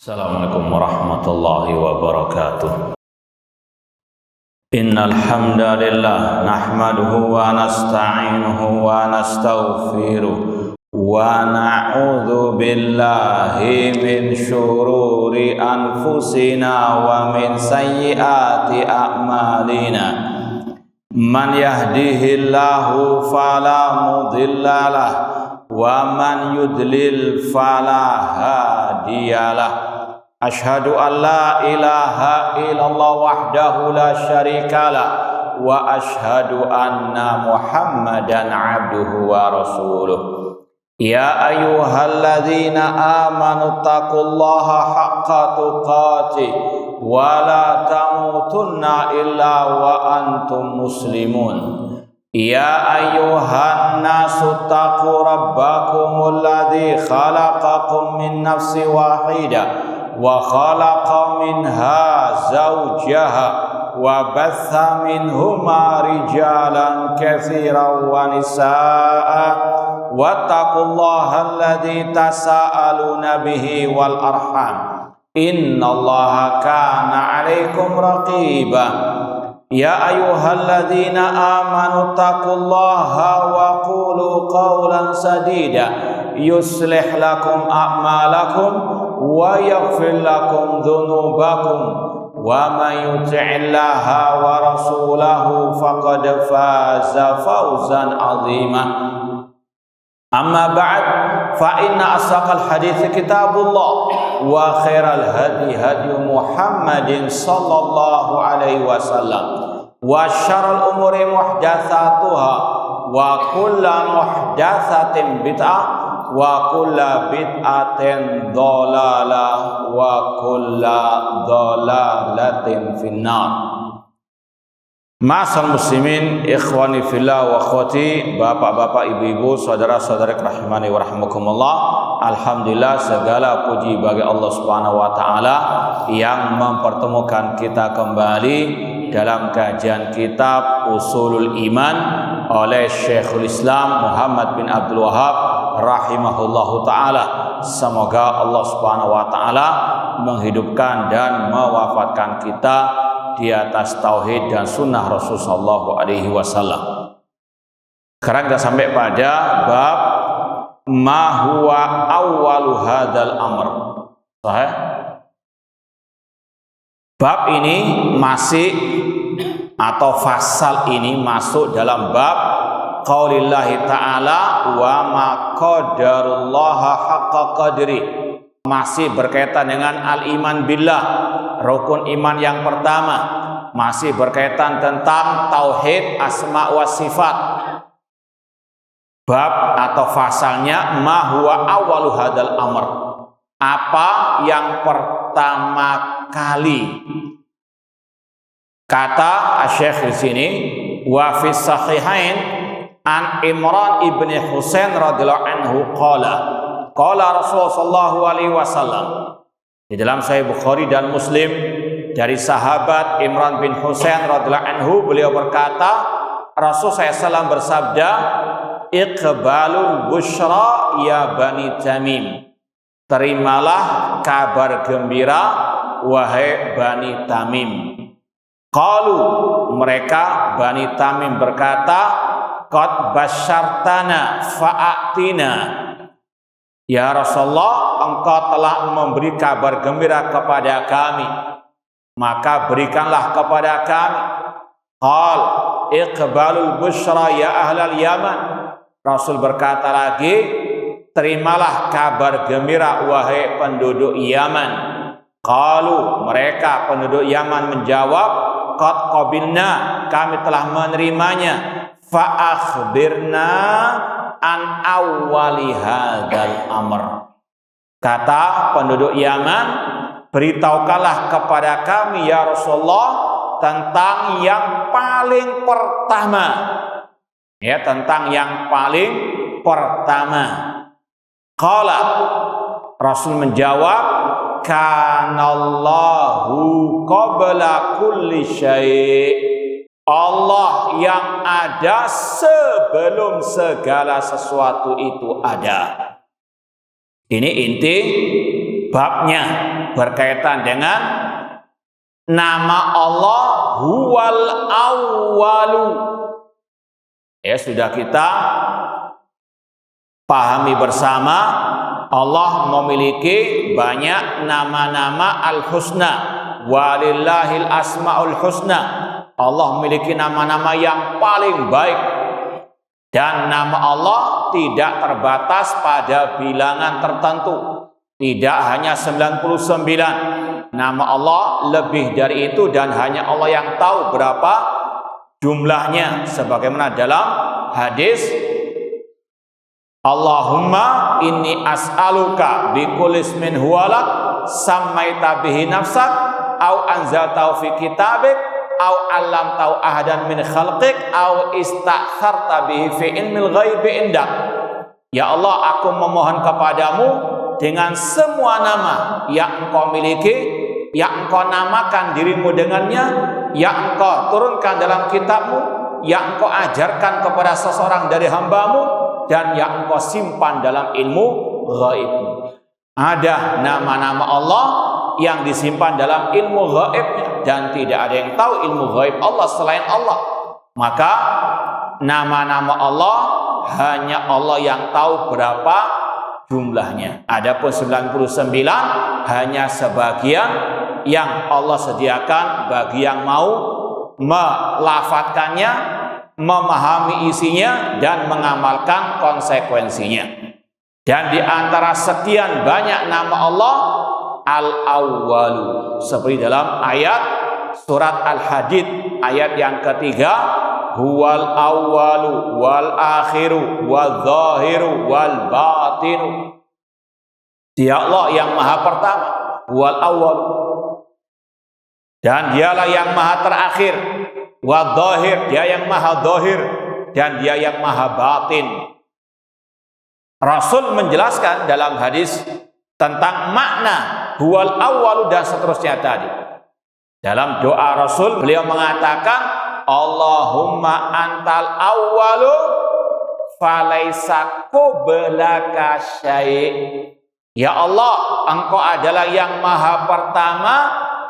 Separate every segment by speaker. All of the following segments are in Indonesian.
Speaker 1: Assalamualaikum warahmatullahi wabarakatuh. Innal hamdalillah nahmaduhu wa nasta'inuhu wa nastaghfiruh wa na'udzu billahi min syururi anfusina wa min sayyiati a'malina. Man yahdihillahu fala mudhillalah wa man yudlil fala hadiyalah. Asyhadu an la ilaha illallah wahdahu la syarikalah wa asyhadu anna Muhammadan abduhu wa rasuluh. Ya ayyuhalladzina amanu taqullaha haqqa tuqatih wa la tamutunna illa wa antum muslimun. Ya ayyuhan nasu taqu rabbakumul ladzi khalaqakum min nafsin wahidah wa khalaqa minha zawjaha wa batha minhuma rijalan katsiran wa nisaa'a wattaqullaha alladzi tasaaluna bihi wal arham innallaha kana 'alaikum raqiba. Ya ayyuhalladzina amanu taqullaha wa qulu qawlan sadida yuslih lakum a'malakum wa yaghfir lakum dhunubakum wa may yuti'illaha wa rasulahu faqad faza fawzan 'azima. Amma ba'd, fa inna asdaqal hadits kitabullah wa khairal hadi hadi Muhammadin sallallahu alaihi wasallam wa syarrul umuri muhdatsatuha wa kullu muhdatsatin bid'ah wa kullu bid'atin dhalalah wa kullu dhalalatin finnar. Ma'asal muslimin, ikhwani fillah wa akhwati, bapak-bapak, ibu-ibu, saudara-saudara rahimani wa rahmakumullah. Alhamdulillah, segala puji bagi Allah Subhanahu wa taala yang mempertemukan kita kembali dalam kajian kitab Ushulul Iman oleh Syekhul Islam Muhammad bin Abdul Wahhab rahimahullahu taala. Semoga Allah Subhanahu wa taala menghidupkan dan mewafatkan kita di atas tauhid dan sunnah Rasul sallallahu alaihi wasallam. Sekarang kita sampai pada bab ma huwa awwalu hadzal amr. Sahih? Bab ini masih atau fasal ini masuk dalam bab qaulillahi ta'ala wa ma qadarullaha haqqa qadri. Masih berkaitan dengan al-iman billah, rukun iman yang pertama, masih berkaitan tentang tauhid asma wa sifat. Bab atau fasalnya ma huwa awwalu hadzal amr. Apa yang pertama kali? Kata Syekh di sini, wa fi sahihain an Imran ibni Husain radhiyallahu anhu qala Rasulullah sallallahu alaihi wasallam. Di dalam Sahih Bukhari dan Muslim dari sahabat Imran bin Husain radhiyallahu anhu, beliau berkata, Rasul SAW bersabda, iqbalul busyra ya bani Tamim. Terimalah kabar gembira wahai bani Tamim. Qalu, mereka bani Tamim berkata, qad basyartana fa'atina. Ya Rasulullah, engkau telah memberi kabar gembira kepada kami, maka berikanlah kepada kami. Qal iqbalul busyra ya ahlal Yaman. Rasul berkata lagi, terimalah kabar gembira wahai penduduk Yaman. Qalu, mereka penduduk Yaman menjawab, qad qabilna, kami telah menerimanya. Fa akhbirna an awwali hadzal amr. Kata penduduk Yaman, beritahukanlah kepada kami ya Rasulullah tentang yang paling pertama. Ya, tentang yang paling pertama. Qala, Rasul menjawab, kanallahu qabla kulli syai'. Allah yang ada sebelum segala sesuatu itu ada. Ini inti babnya. berkaitan dengan nama Allah Huwal Awwalu. Ya, sudah kita pahami bersama, Allah memiliki banyak nama-nama al-husna. Walillahil asmaul husna. Allah memiliki nama-nama yang paling baik. Dan nama Allah tidak terbatas pada bilangan tertentu. Tidak hanya 99. Nama Allah lebih dari itu dan hanya Allah yang tahu berapa jumlahnya. Sebagaimana dalam hadis, Allahumma inni as'aluka bikulli ismin huwalak sammaita bihi nafsak au anzaltahu fi kitabik au 'allamtahu ahadan min khalqik au ista'tharta bihi fi ilmil ghaibi indak. Ya Allah, aku memohon kepadamu dengan semua nama yang Engkau miliki, yang Engkau namakan dirimu dengannya, yang Engkau turunkan dalam kitabmu, yang Engkau ajarkan kepada seseorang dari hambamu, dan yang Engkau simpan dalam ilmu ghaibmu. Ada nama-nama Allah yang disimpan dalam ilmu ghaibnya, dan tidak ada yang tahu ilmu ghaib Allah selain Allah. Maka nama-nama Allah hanya Allah yang tahu berapa jumlahnya. Adapun 99 hanya sebagian yang Allah sediakan bagi yang mau melafatkannya, memahami isinya, dan mengamalkan konsekuensinya. Dan di antara sekian banyak nama Allah, Al-Awwalu, seperti dalam ayat surat Al-Hadid ayat yang ketiga, Huwal awwalu wal akhiru wal zahiru wal batinu. Dia Allah yang maha pertama, Huwal awwal, dan dialah yang maha terakhir, wal zahir, dia yang maha zahir, dan dia yang maha batin. Rasul menjelaskan dalam hadis tentang makna Huwal awwalu dan seterusnya tadi. Dalam doa Rasul, beliau mengatakan, Allahumma antal awwalu falaisa qablaka syai'. Ya Allah, Engkau adalah yang maha pertama,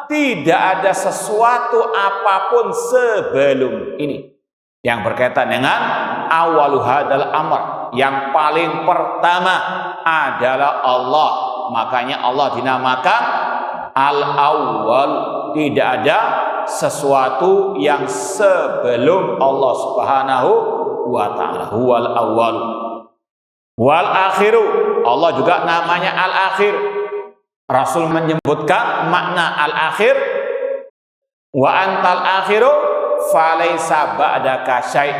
Speaker 1: tidak ada sesuatu apapun sebelum ini. Yang berkaitan dengan awalu hadal amr, yang paling pertama adalah Allah. Makanya Allah dinamakan Al-Awwal. Tidak ada sesuatu yang sebelum Allah Subhanahu wa ta'ala. Huwal awwal wal akhiru. Allah juga namanya al-akhir. Rasul menyebutkan makna al-akhir, wa antal akhiru falaysa ba'daka syai'.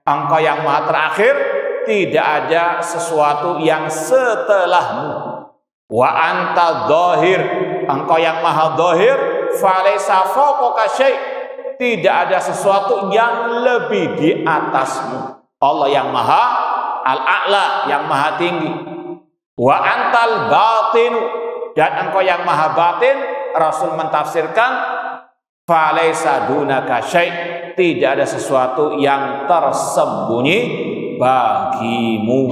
Speaker 1: Engkau yang maha terakhir, tidak ada sesuatu yang setelahmu. Wa antal zahir, engkau yang maha zahir, falaysa fawqaka syai'. Tidak ada sesuatu yang lebih di atasmu. Allah yang maha al-a'la, yang maha tinggi. Wa antal batin, dan engkau yang maha batin. Rasul mentafsirkan falaysa dunaka syai'. Tidak ada sesuatu yang tersembunyi bagimu.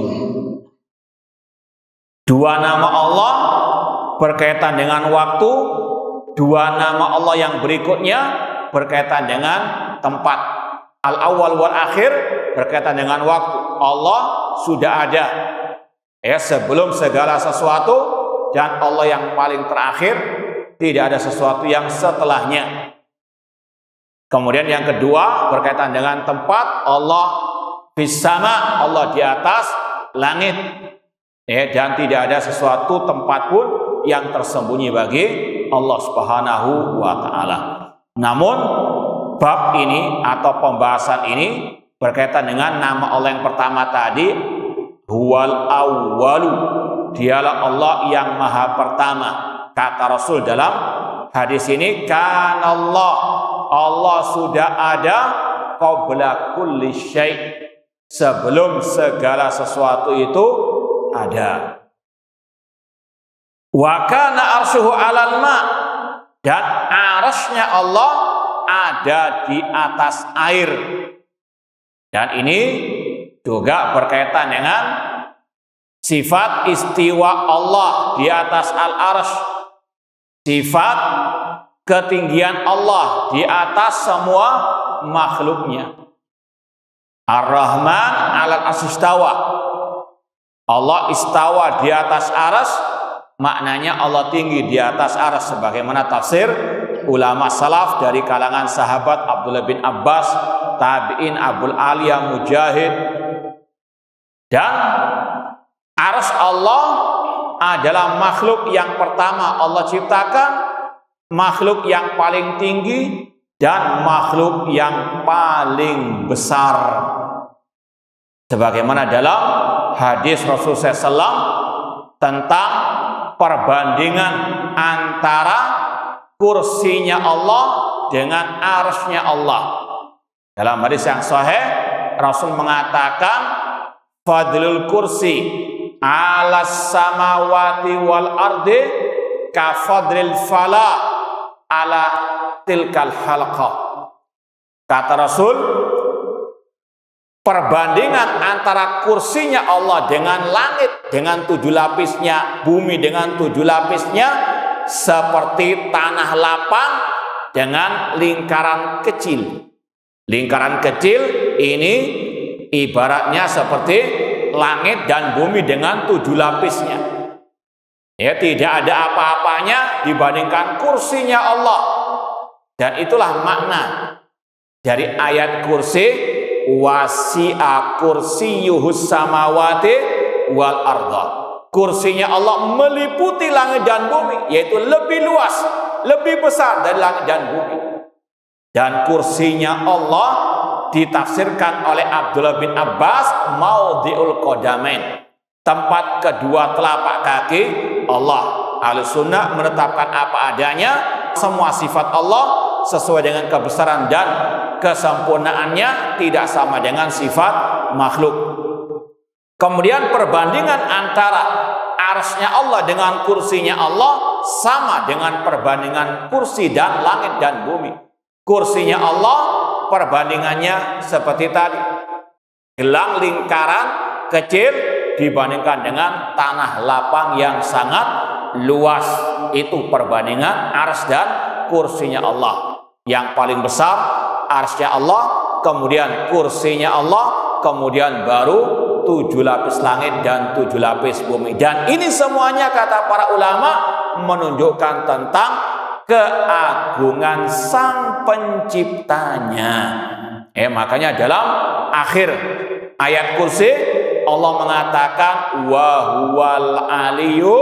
Speaker 1: Dua nama Allah berkaitan dengan waktu, dua nama Allah yang berikutnya berkaitan dengan tempat. Al-awwal wal akhir berkaitan dengan waktu. Allah sudah ada sebelum segala sesuatu, dan Allah yang paling terakhir, tidak ada sesuatu yang setelahnya. Kemudian yang kedua berkaitan dengan tempat. Allah fis sama, Allah di atas langit, dan tidak ada sesuatu tempat pun yang tersembunyi bagi Allah Subhanahu wa ta'ala. Namun bab ini atau pembahasan ini berkaitan dengan nama Allah yang pertama tadi, Huwal awwalu, dialah Allah yang maha pertama. Kata Rasul dalam hadis ini, kanallah, Allah sudah ada qabla kulli syai', sebelum segala sesuatu itu ada. Wa kana arsyuhu 'alal ma', dan arasnya Allah ada di atas air. Dan ini juga berkaitan dengan sifat istiwa Allah di atas al-arsy. sifat ketinggian Allah di atas semua makhluknya. Ar-Rahman 'alal arsy istawa. Allah istawa di atas arsy, maknanya Allah tinggi di atas arsy, sebagaimana tafsir ulama salaf dari kalangan sahabat Abdullah bin Abbas, tabi'in Abul Aliyah, Mujahid. Dan arsy Allah adalah makhluk yang pertama Allah ciptakan, makhluk yang paling tinggi dan makhluk yang paling besar. Sebagaimana dalam hadis Rasulullah SAW tentang perbandingan antara kursinya Allah dengan arsy-nya Allah. Dalam hadis yang sahih, Rasul mengatakan, fadlul kursi ala samawati wal ardi ka fadlil fala ala tilkal halqah. Kata Rasul, perbandingan antara kursinya Allah dengan langit dengan 7 lapisnya, bumi dengan 7 lapisnya, seperti tanah lapang dengan lingkaran kecil. Lingkaran kecil ini ibaratnya seperti langit dan bumi dengan 7 lapisnya. Ya, tidak ada apa-apanya dibandingkan kursinya Allah. Dan itulah makna dari ayat kursi, wasi'a kursiyuhus samawati wal arda. Kursinya Allah meliputi langit dan bumi, yaitu lebih luas, lebih besar dari langit dan bumi. Dan kursinya Allah ditafsirkan oleh Abdullah bin Abbas maudhi'ul qadamain, tempat kedua telapak kaki Allah. Ahlussunnah menetapkan apa adanya, semua sifat Allah sesuai dengan kebesaran dan kesempurnaannya, tidak sama dengan sifat makhluk. Kemudian perbandingan antara arsy-nya Allah dengan kursinya Allah sama dengan perbandingan kursi dan langit dan bumi. Kursinya Allah perbandingannya seperti tadi, gelang lingkaran kecil dibandingkan dengan tanah lapang yang sangat luas. Itu perbandingan arsy dan kursinya Allah. Yang paling besar arsy-nya Allah, kemudian kursinya Allah, kemudian baru 7 lapis langit dan 7 lapis bumi. Dan ini semuanya, kata para ulama, menunjukkan tentang keagungan Sang Penciptanya. Makanya dalam akhir ayat kursi Allah mengatakan wa huwal aliyyu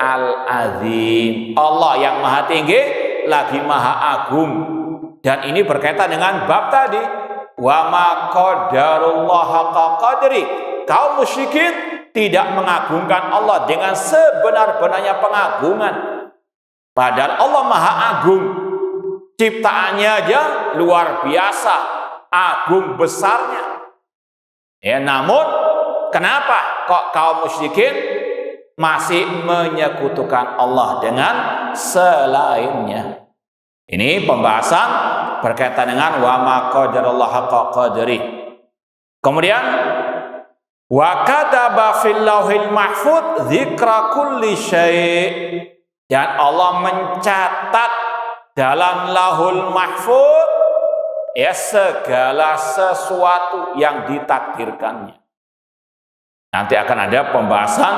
Speaker 1: al-azim. Allah yang maha tinggi lagi maha agung. Dan ini berkaitan dengan bab tadi, wa ma qadarullah haqqa qadri. Kaum musyrikin tidak mengagungkan Allah dengan sebenar-benarnya pengagungan. Padahal Allah maha agung, ciptaannya aja luar biasa, agung besarnya. Namun kenapa kok kaum musyrikin masih menyekutukan Allah dengan selainnya? Ini pembahasan berkaitan dengan wa ma qadarullah haqqa qadri. Kemudian wa kataba fil lauhil mahfuz dzikra kulli syai'. Dan Allah mencatat dalam lauhul mahfuz segala sesuatu yang ditakdirkannya. Nanti akan ada pembahasan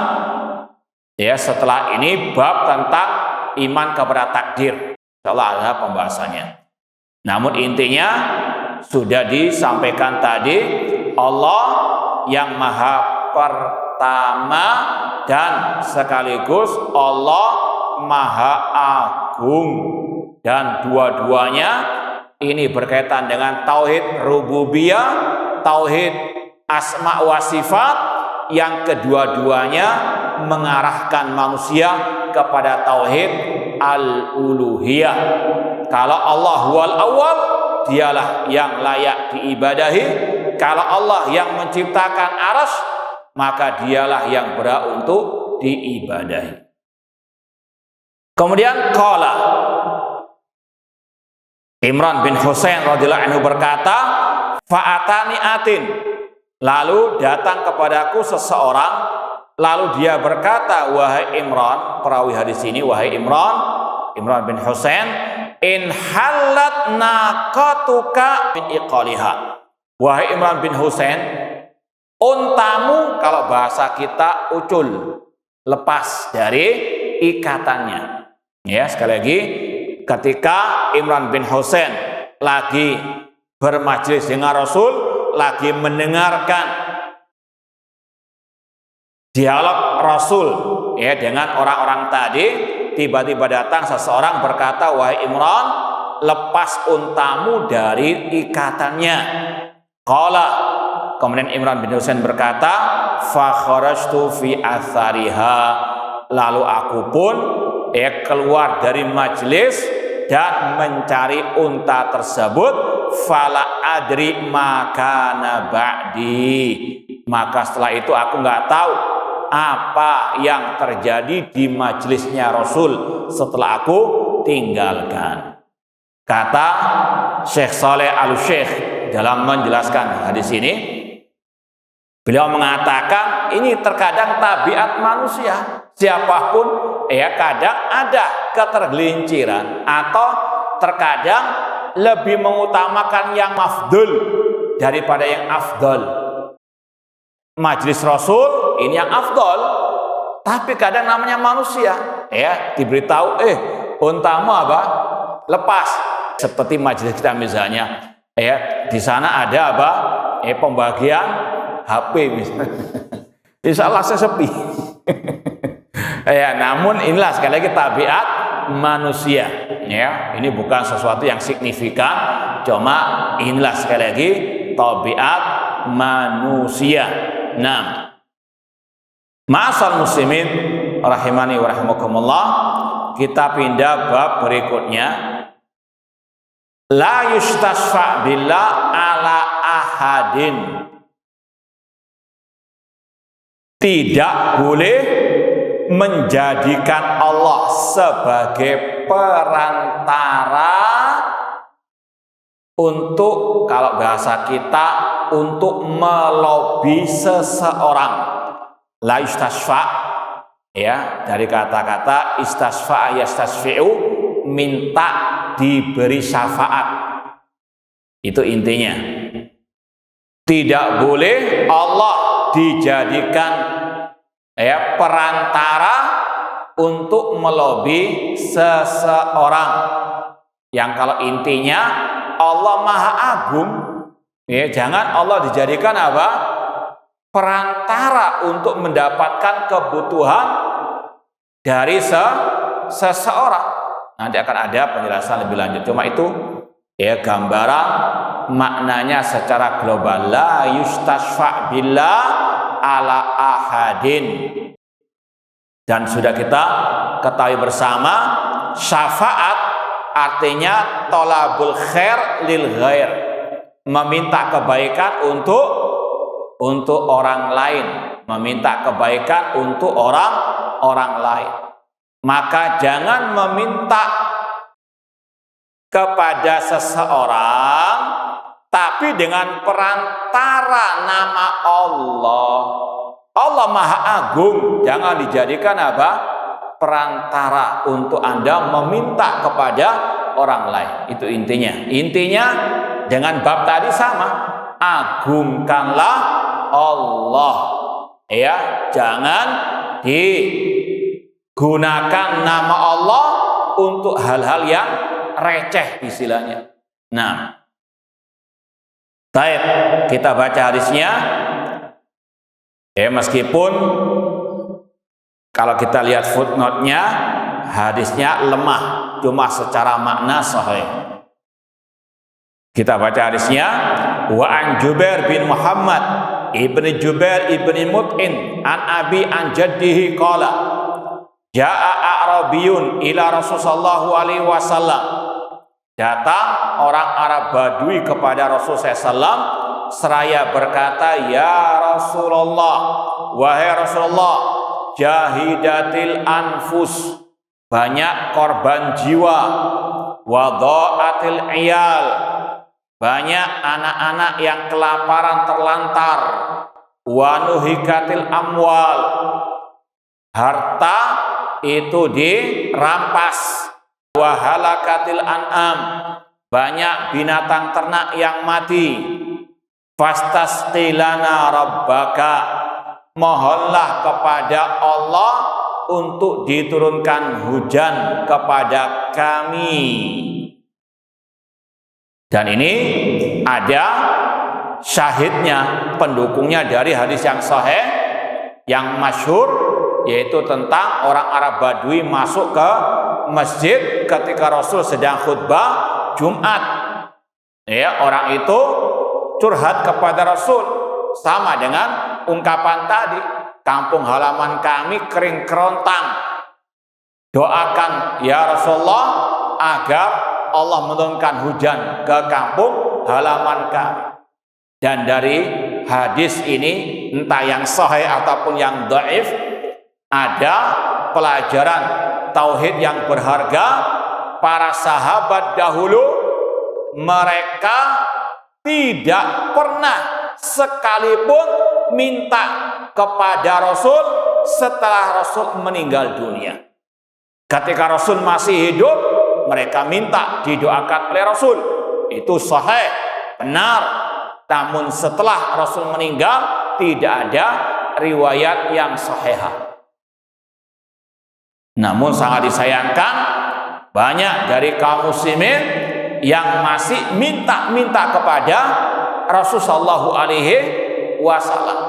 Speaker 1: setelah ini bab tentang iman kepada takdir. Insyaallah ada pembahasannya. Namun intinya sudah disampaikan tadi, Allah yang maha pertama dan sekaligus Allah maha agung. Dan dua-duanya ini berkaitan dengan tauhid rububiyah, tauhid asma wa sifat, yang kedua-duanya mengarahkan manusia kepada tauhid al-uluhiyah. Kalau Allah huwal awwal, dialah yang layak diibadahi. Kalau Allah yang menciptakan arsy, maka dialah yang berhak untuk diibadahi. Kemudian qala Imran bin Husain radhiyallahu anhu berkata, fa'atani atin, lalu datang kepadaku seseorang, lalu dia berkata, wahai Imran, perawi hadis ini, wahai Imran, Imran bin Husain, in halat naqatuka min iqaliha. Wahai Imran bin Husain, untamu, kalau bahasa kita, ucul, lepas dari ikatannya. Ya, sekali lagi, ketika Imran bin Husain lagi bermajlis dengan Rasul, lagi mendengarkan dialog Rasul ya dengan orang-orang tadi, tiba-tiba datang seseorang berkata, wahai Imran, lepas untamu dari ikatannya. Qala, kemudian Imran bin Husain berkata, fa kharajtu fi athariha, lalu aku pun keluar dari majelis dan mencari unta tersebut. Fala adri makana ba'di, maka setelah itu aku nggak tahu apa yang terjadi di majelisnya Rasul setelah aku tinggalkan. Kata Syekh Saleh Al-Syekh dalam menjelaskan hadis ini, beliau mengatakan ini terkadang tabiat manusia, siapapun kadang ada ketergelinciran atau terkadang lebih mengutamakan yang mafdul daripada yang afdol. Majelis Rasul ini yang afdol, tapi kadang namanya manusia diberitahu untamu apa? Lepas. Seperti majelis kita misalnya di sana ada apa? Pembagian HP misalnya. Insya Allah saya sepi. Namun inilah sekali lagi tabiat manusia ini bukan sesuatu yang signifikan, cuma inilah sekali lagi tabiat manusia. Nah, ma'asal muslimin rahimani wa rahimakumullah, kita pindah bab berikutnya. La yustasfa billah ala ahadin, tidak boleh menjadikan Allah sebagai perantara untuk, kalau bahasa kita, untuk melobi seseorang. La istasfa dari kata-kata istasfa yastasfi'u, minta diberi syafaat. Itu intinya. Tidak boleh Allah dijadikan perantara untuk melobi seseorang, yang kalau intinya Allah Maha Agung, jangan Allah dijadikan apa? Perantara untuk mendapatkan kebutuhan dari seseorang. Nanti akan ada penjelasan lebih lanjut. Cuma itu gambaran maknanya secara global. La yustasfa billah ala ahadin. Dan sudah kita ketahui bersama, syafaat artinya tolabul khair lil ghair, meminta kebaikan untuk orang lain, meminta kebaikan untuk orang lain. Maka jangan meminta kepada seseorang tapi dengan perantara nama Allah. Allah Maha Agung, jangan dijadikan apa? Perantara untuk Anda meminta kepada orang lain. Itu intinya. Intinya dengan bab tadi sama. Agungkanlah Allah. Jangan digunakan nama Allah untuk hal-hal yang receh istilahnya. Nah, baik, kita baca hadisnya. Meskipun kalau kita lihat footnote-nya, hadisnya lemah, cuma secara makna sahih. Kita baca hadisnya. Wa an Jubair bin Muhammad ibni Jubair ibni Mut'in an abi an jaddihi qala ja'a a'rabiyun ila Rasulullah sallallahu alaihi wasallam. Datang orang Arab Badui kepada Rasulullah SAW seraya berkata, ya Rasulullah, wahai Rasulullah, jahidatil anfus, banyak korban jiwa, wadha'atil iyal, banyak anak-anak yang kelaparan terlantar, wa nuhikatil amwal, harta itu dirampas, wa halakatil an'am, banyak binatang ternak yang mati. Fastasqilana rabbaka, mohonlah kepada Allah untuk diturunkan hujan kepada kami. Dan ini ada syahidnya, pendukungnya dari hadis yang sahih yang masyhur, yaitu tentang orang Arab Badui masuk ke masjid ketika Rasul sedang khutbah Jumat. Ya, orang itu curhat kepada Rasul sama dengan ungkapan tadi, kampung halaman kami kering kerontang, doakan ya Rasulullah agar Allah menurunkan hujan ke kampung halaman kami. Dan dari hadis ini, entah yang sahih ataupun yang dhaif, ada pelajaran tauhid yang berharga. Para sahabat dahulu mereka tidak pernah sekalipun minta kepada Rasul setelah Rasul meninggal dunia. Ketika Rasul masih hidup, mereka minta didoakan oleh Rasul. Itu sahih, benar. Namun setelah Rasul meninggal, tidak ada riwayat yang sahih. Namun sangat disayangkan, banyak dari kaum muslimin yang masih minta-minta kepada Rasulullah Shallallahu Alaihi Wasallam.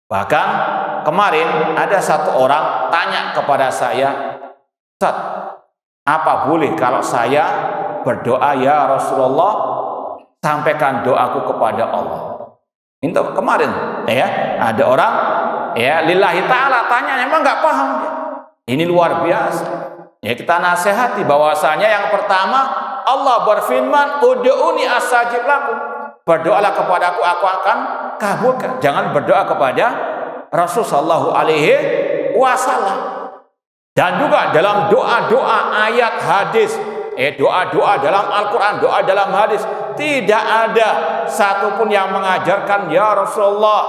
Speaker 1: Bahkan kemarin ada satu orang tanya kepada saya, Ustaz, apa boleh kalau saya berdoa ya Rasulullah, sampaikan doaku kepada Allah? Itu kemarin ya, ada orang ya lillahi ta'ala tanya, emang nggak paham ya. Ini luar biasa. Ya, kita nasihati bahwasanya yang pertama, Allah berfirman, ud'uni astajib lakum, berdoalah kepadaku, aku akan kabulkan. Jangan berdoa kepada Rasul sallallahu alaihi wasallam. Dan juga dalam doa-doa ayat hadis, doa-doa dalam Al-Quran, doa dalam hadis, tidak ada satupun yang mengajarkan ya Rasulullah,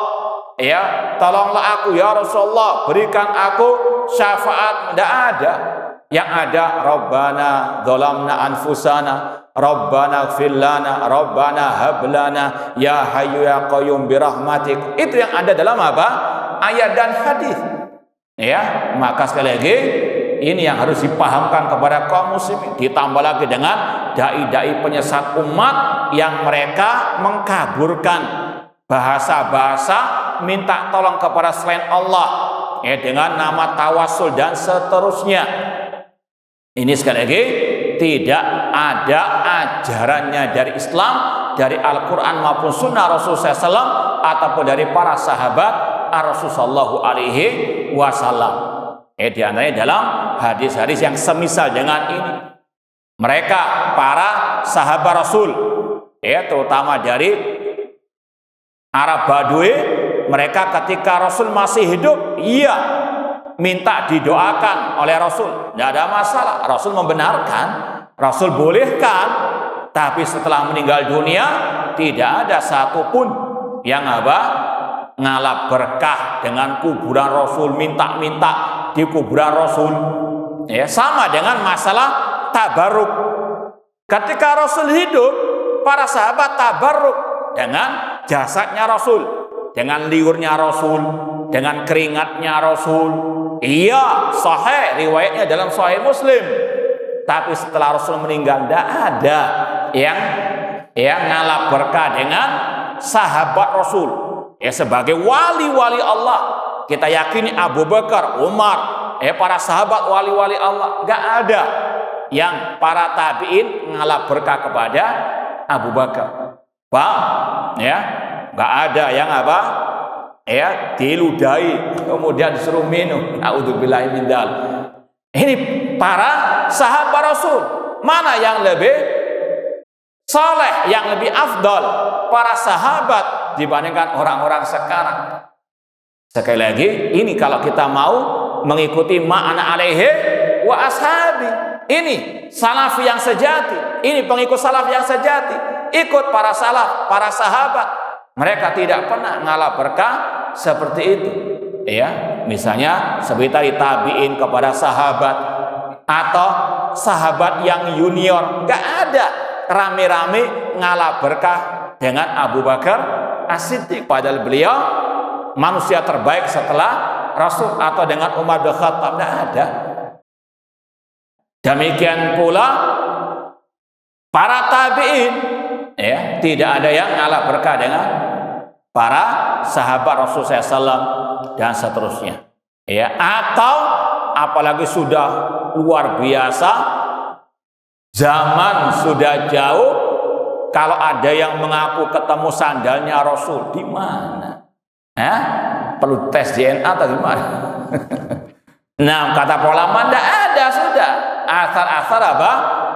Speaker 1: ya tolonglah aku ya Rasulullah, berikan aku syafaat. Tidak ada. Yang ada Rabbana dzalamna anfusana, Rabbana ighfir lana, Rabbana hab lana ya hayyu ya qayyum birahmatik. Itu yang ada dalam apa? Ayat dan hadis. Ya, maka sekali lagi ini yang harus dipahamkan kepada kaum muslimin. Ditambah lagi dengan dai-dai penyesat umat yang mereka mengkaburkan bahasa-bahasa minta tolong kepada selain Allah, ya, dengan nama tawasul dan seterusnya. Ini sekali lagi tidak ada ajarannya dari Islam, dari Al-Quran maupun Sunnah Rasulullah SAW, ataupun dari para sahabat Rasulullah Shallallahu Alaihi Wasallam. Di antaranya dalam hadis-hadis yang semisal dengan ini, mereka para sahabat Rasul, terutama dari Arab Badui, mereka ketika Rasul masih hidup, minta didoakan oleh Rasul, tidak ada masalah. Rasul membenarkan, Rasul bolehkan. Tapi setelah meninggal dunia, tidak ada satupun yang ngalap berkah dengan kuburan Rasul, minta-minta di kuburan Rasul. Ya, sama dengan masalah tabarruk. Ketika Rasul hidup, para sahabat tabarruk dengan jasadnya Rasul, dengan liurnya Rasul, dengan keringatnya Rasul. Iya, sahih, riwayatnya dalam Sahih Muslim. Tapi setelah Rasul meninggal, tidak ada yang ngalap berkah dengan sahabat Rasul. Ya, sebagai wali-wali Allah, kita yakini Abu Bakar, Umar, para sahabat wali-wali Allah, nggak ada yang para tabiin ngalap berkah kepada Abu Bakar. Paham? Ya, nggak ada yang diludahi kemudian disuruh minum. A'udzubillahi min dzalik. Ini para sahabat Rasul. Mana yang lebih saleh, yang lebih afdal? Para sahabat dibandingkan orang-orang sekarang. Sekali lagi, ini kalau kita mau mengikuti ma'ana alaihi wa ashabi, ini salafi yang sejati, ini pengikut salaf yang sejati, ikut para salaf, para sahabat. Mereka tidak pernah ngalap berkah seperti itu. Ya, misalnya seperti tadi tabiin kepada sahabat, atau sahabat yang junior. Nggak ada rame-rame ngalah berkah dengan Abu Bakar As-Siddiq, padahal beliau manusia terbaik setelah Rasul, atau dengan Umar bin Khattab. Nggak ada. Demikian pula para tabi'in, ya, tidak ada yang ngalah berkah dengan para sahabat Rasul SAW dan seterusnya, ya. Atau apalagi sudah luar biasa, zaman sudah jauh, kalau ada yang mengaku ketemu sandalnya Rasul, di mana? Perlu tes DNA atau gimana? Nah, kata ulama, tidak ada, sudah asar-asar apa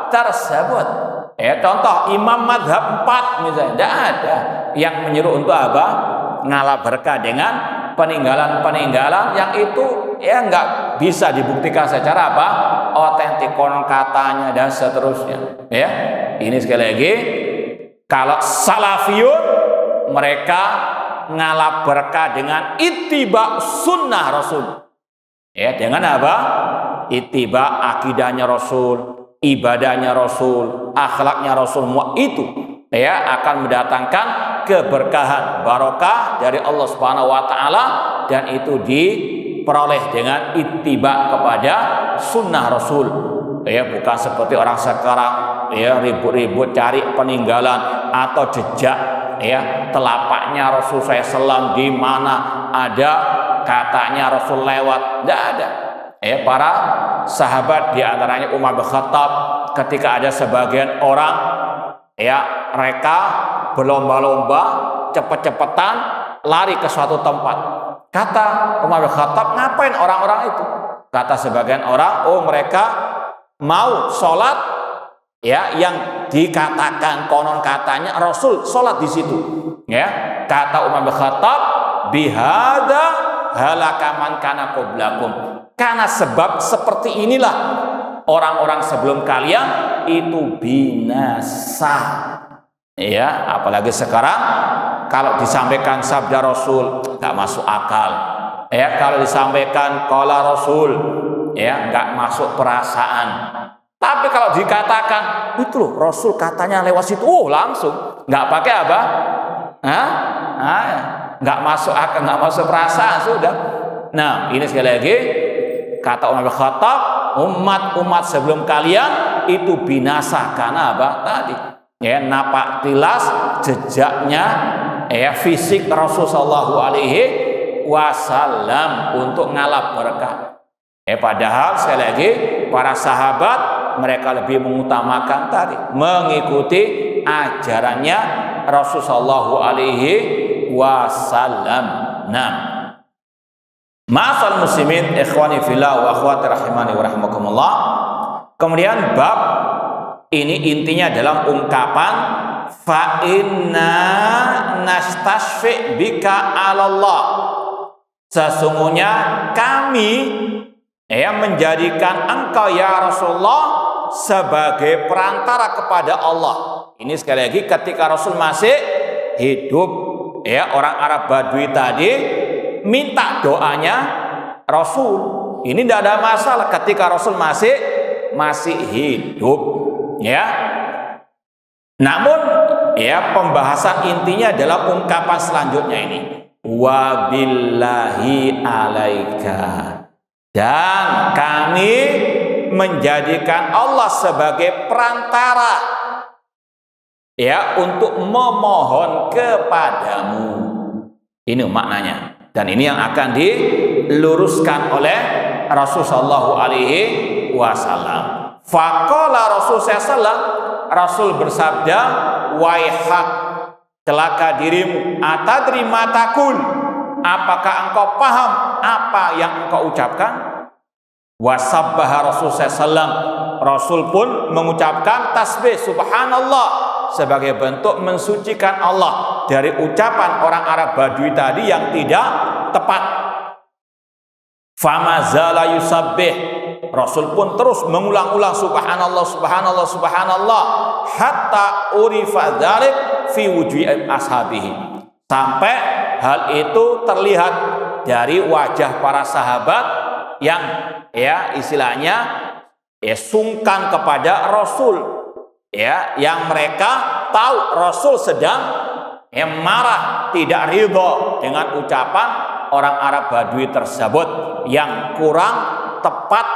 Speaker 1: tersebut. Ya, contoh imam madhab 4 misalnya, tidak ada yang menyuruh untuk apa? Ngalah berkah dengan peninggalan-peninggalan yang itu ya nggak bisa dibuktikan secara apa? Otentik, konon katanya dan seterusnya. Ya, ini sekali lagi, kalau salafiyun mereka ngalah berkah dengan ittiba sunnah Rasul. Ya, dengan apa? Ittiba akidahnya Rasul, ibadahnya Rasul, akhlaknya Rasul, semua itu ya akan mendatangkan keberkahan, barokah dari Allah Subhanahu wa taala, dan itu diperoleh dengan ittiba kepada sunnah Rasul. Ya, bukan seperti orang sekarang ya ribut-ribut cari peninggalan atau jejak ya telapaknya Rasul SAW, di mana ada katanya Rasul lewat. Tidak ada. Ya, para sahabat diantaranya Umar bin Khattab, ketika ada sebagian orang ya mereka berlomba-lomba cepet-cepetan lari ke suatu tempat, kata Umar bin Khattab, ngapain orang-orang itu? Kata sebagian orang, oh mereka mau sholat ya yang dikatakan konon katanya Rasul sholat di situ. Ya, kata Umar bin Khattab, bihada halakaman kana qablakum, karena sebab seperti inilah orang-orang sebelum kalian itu binasa. Ya, apalagi sekarang kalau disampaikan sabda Rasul nggak masuk akal. Ya, kalau disampaikan qala Rasul ya nggak masuk perasaan. Tapi kalau dikatakan itu loh Rasul katanya lewat situ, langsung nggak pakai apa? Nggak masuk akal, nggak masuk perasaan, sudah. Nah, ini sekali lagi kata Umar bin Khattab, umat-umat sebelum kalian itu binasa karena apa? Tadi ya napak tilas jejaknya ya fisik Rasul sallallahu alaihi wasallam untuk ngalap berkah. Padahal sekali lagi para sahabat mereka lebih mengutamakan tadi mengikuti ajarannya Rasul sallallahu alaihi wasallam. Nah, ma'asal muslimin ikhwani fillah wa akhwati rahimani wa rahimakumullah. Kemudian bab ini intinya dalam ungkapan fa inna nastashfi bika 'alallah. Sesungguhnya kami menjadikan engkau ya Rasulullah sebagai perantara kepada Allah. Ini sekali lagi ketika Rasul masih hidup, orang Arab Badui tadi minta doanya Rasul. Ini tidak ada masalah ketika Rasul masih hidup, ya. Namun pembahasan intinya adalah ungkapan selanjutnya ini, wabillahi alaika, dan kami menjadikan Allah sebagai perantara untuk memohon kepadamu. Ini maknanya. Dan ini yang akan diluruskan oleh Rasul sallallahu alaihi wasallam. Faqala Rasul sallallahu, Rasul bersabda, waihak, celaka dirimu, atadri matakul, apakah engkau paham apa yang engkau ucapkan? Wasabbaha Rasul sallallahu, Rasul pun mengucapkan tasbih subhanallah sebagai bentuk mensucikan Allah dari ucapan orang Arab Badui tadi yang tidak tepat. Famazala yusabbih, Rasul pun terus mengulang-ulang subhanallah subhanallah subhanallah hatta urifa dzalik fi wujuhi ashabihi, sampai hal itu terlihat dari wajah para sahabat yang istilahnya sungkan kepada Rasul, yang mereka tahu Rasul sedang marah, tidak ridho dengan ucapan orang Arab Badui tersebut yang kurang tepat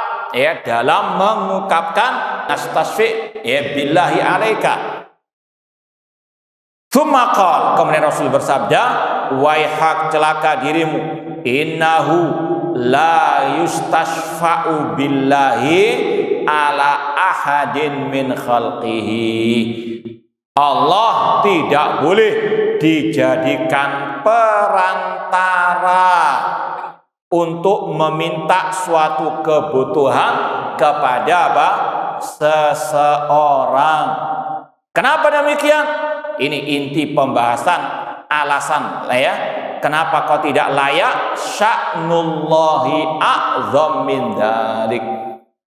Speaker 1: dalam mengungkapkan astasfi billahi alaika. Tsumma qala, kemudian Rasul bersabda, waihak, celaka dirimu, innahu la yustashfa'u billahi ala ahadin min khalqihi. Allah tidak boleh dijadikan perantara untuk meminta suatu kebutuhan kepada seseorang. Kenapa demikian? Ini inti pembahasan alasan kenapa kau tidak layak. Sya'nullahi a'zam min dzalik.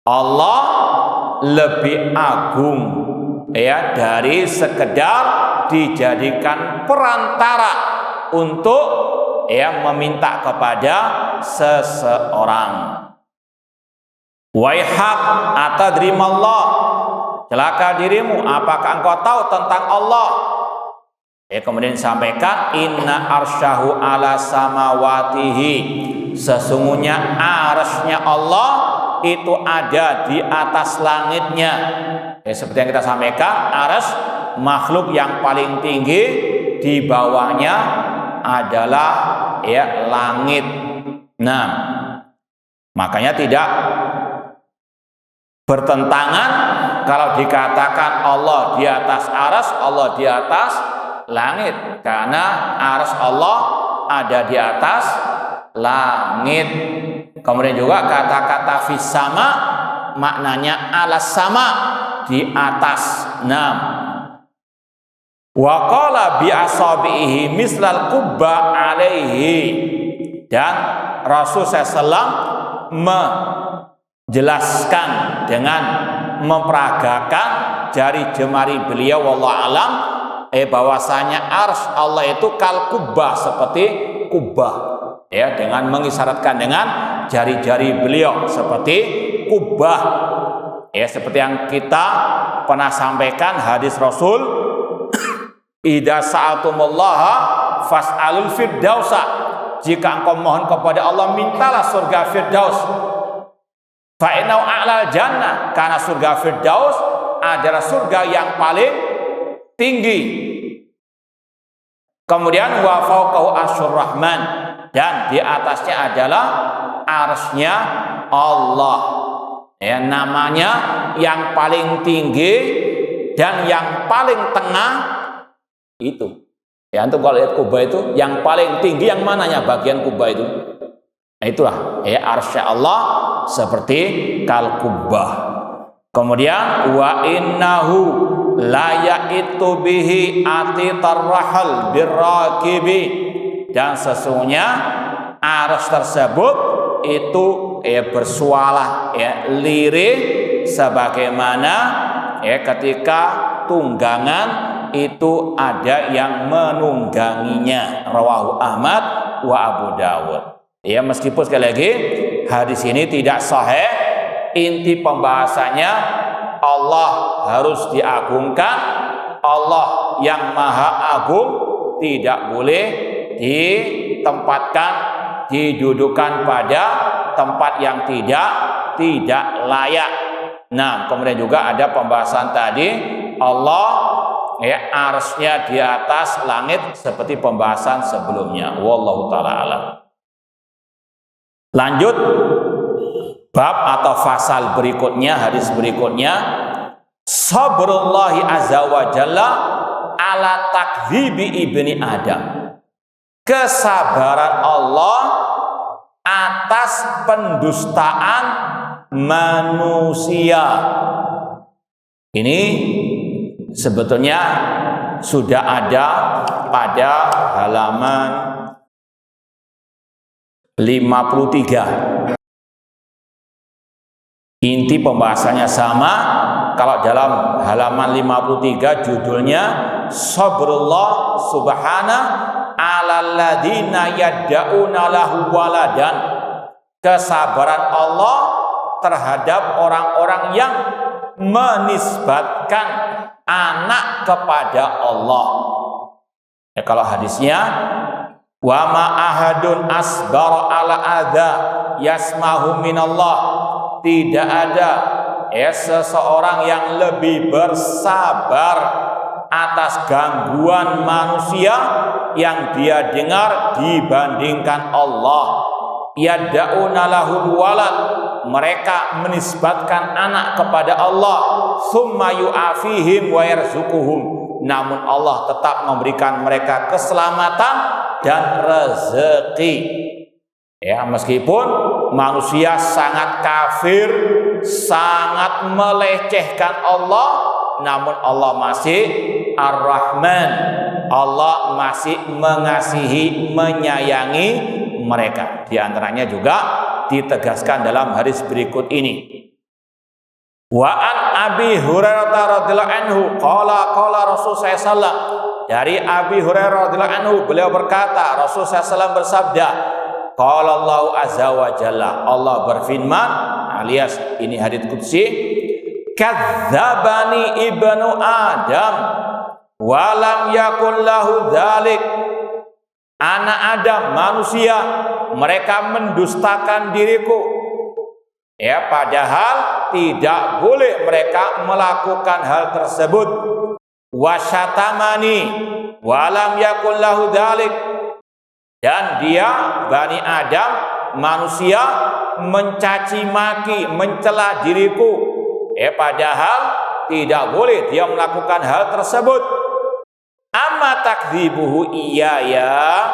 Speaker 1: Allah lebih agung dari sekedar dijadikan perantara untuk meminta kepada seseorang. Waihak atadrimallah, celaka dirimu, apakah engkau tahu tentang Allah? Kemudian disampaikan, inna arsyahu ala samawatihi, sesungguhnya arsy-nya Allah itu ada di atas langitnya. Seperti yang kita sampaikan, arsy makhluk yang paling tinggi, di bawahnya adalah langit. Nah, makanya tidak bertentangan kalau dikatakan Allah di atas arsy, Allah di atas langit, karena arsy Allah ada di atas langit. Kemudian juga kata-kata fis sama maknanya alas sama, di atas. Wa qala bi asabihi mislal qubba alaihi, dan Rasul sallallahu menjelaskan dengan memperagakan jari jemari beliau, wallahu alam, bahwasanya arsy Allah itu kal kubbah, seperti kubah, dengan mengisyaratkan dengan jari-jari beliau seperti kubah, seperti yang kita pernah sampaikan hadis Rasul, idza sa'altumullaha fas'alul firdausa, jika engkau mohon kepada Allah, mintalah surga Firdaus. Fa'inau a'lal jannah, karena surga Firdaus adalah surga yang paling tinggi. Kemudian wa fawqahu arsyur rahman, dan di atasnya adalah arsy-nya Allah. Namanya yang paling tinggi dan yang paling tengah itu. Antum kalau lihat kubah itu yang paling tinggi yang mananya bagian kubah itu? Itulah arsy Allah seperti kal kubah. Kemudian wa innahu la yaitu bihi atitarrahal birraqibi, dan sesungguhnya arsy tersebut itu bersualah lirih sebagaimana ketika tunggangan itu ada yang menungganginya. Rawahu Ahmad wa Abu Dawud. Meskipun sekali lagi hadis ini tidak sahih, inti pembahasannya Allah harus diagungkan. Allah yang maha agung tidak boleh ditempatkan, didudukan pada tempat yang tidak layak. Nah, kemudian juga ada pembahasan tadi, Allah arsy-nya di atas langit seperti pembahasan sebelumnya. Wallahu ta'ala alam. Lanjut bab atau fasal berikutnya, hadis berikutnya, sabrullahi azza wa jalla ala takdzibi ibni Adam, kesabaran Allah atas pendustaan manusia. Ini sebetulnya sudah ada pada halaman 53. Inti pembahasannya sama. Kalau dalam halaman 53 judulnya sabrullah subhana alal ladzina yadda'una lahu waladan, kesabaran Allah terhadap orang-orang yang menisbatkan anak kepada Allah. Ya, kalau hadisnya wa ma ahadun asbara ala adza yasmahu minallah, tidak ada seseorang yang lebih bersabar atas gangguan manusia yang dia dengar dibandingkan Allah. Yad'una lahul walad, mereka menisbatkan anak kepada Allah. Summa yu'afihim wa yarzuquhum, namun Allah tetap memberikan mereka keselamatan dan rezeki. Ya, meskipun manusia sangat kafir, sangat melecehkan Allah, namun Allah masih Ar-Rahman. Allah masih mengasihi, menyayangi mereka. Di antaranya juga ditegaskan dalam hadis berikut ini. Wa an Abi Hurairah radhiyallahu anhu qala Rasul sallallahu, dari Abi Hurairah radhiyallahu anhu beliau berkata, Rasul sallallahu bersabda, qala Allah azza wa jalla, Allah berfirman, alias ini hadits qudsi, kadzdzabani ibnu Adam walam yakul lahu dzalik. Anak Adam, manusia, mereka mendustakan diriku. Ya, padahal tidak boleh mereka melakukan hal tersebut. Wasyatamani walam yakul lahu dzalik. Dan dia, Bani Adam, manusia, mencaci maki, mencela diriku. Padahal tidak boleh dia melakukan hal tersebut. Amma takdzibuhu iyaya,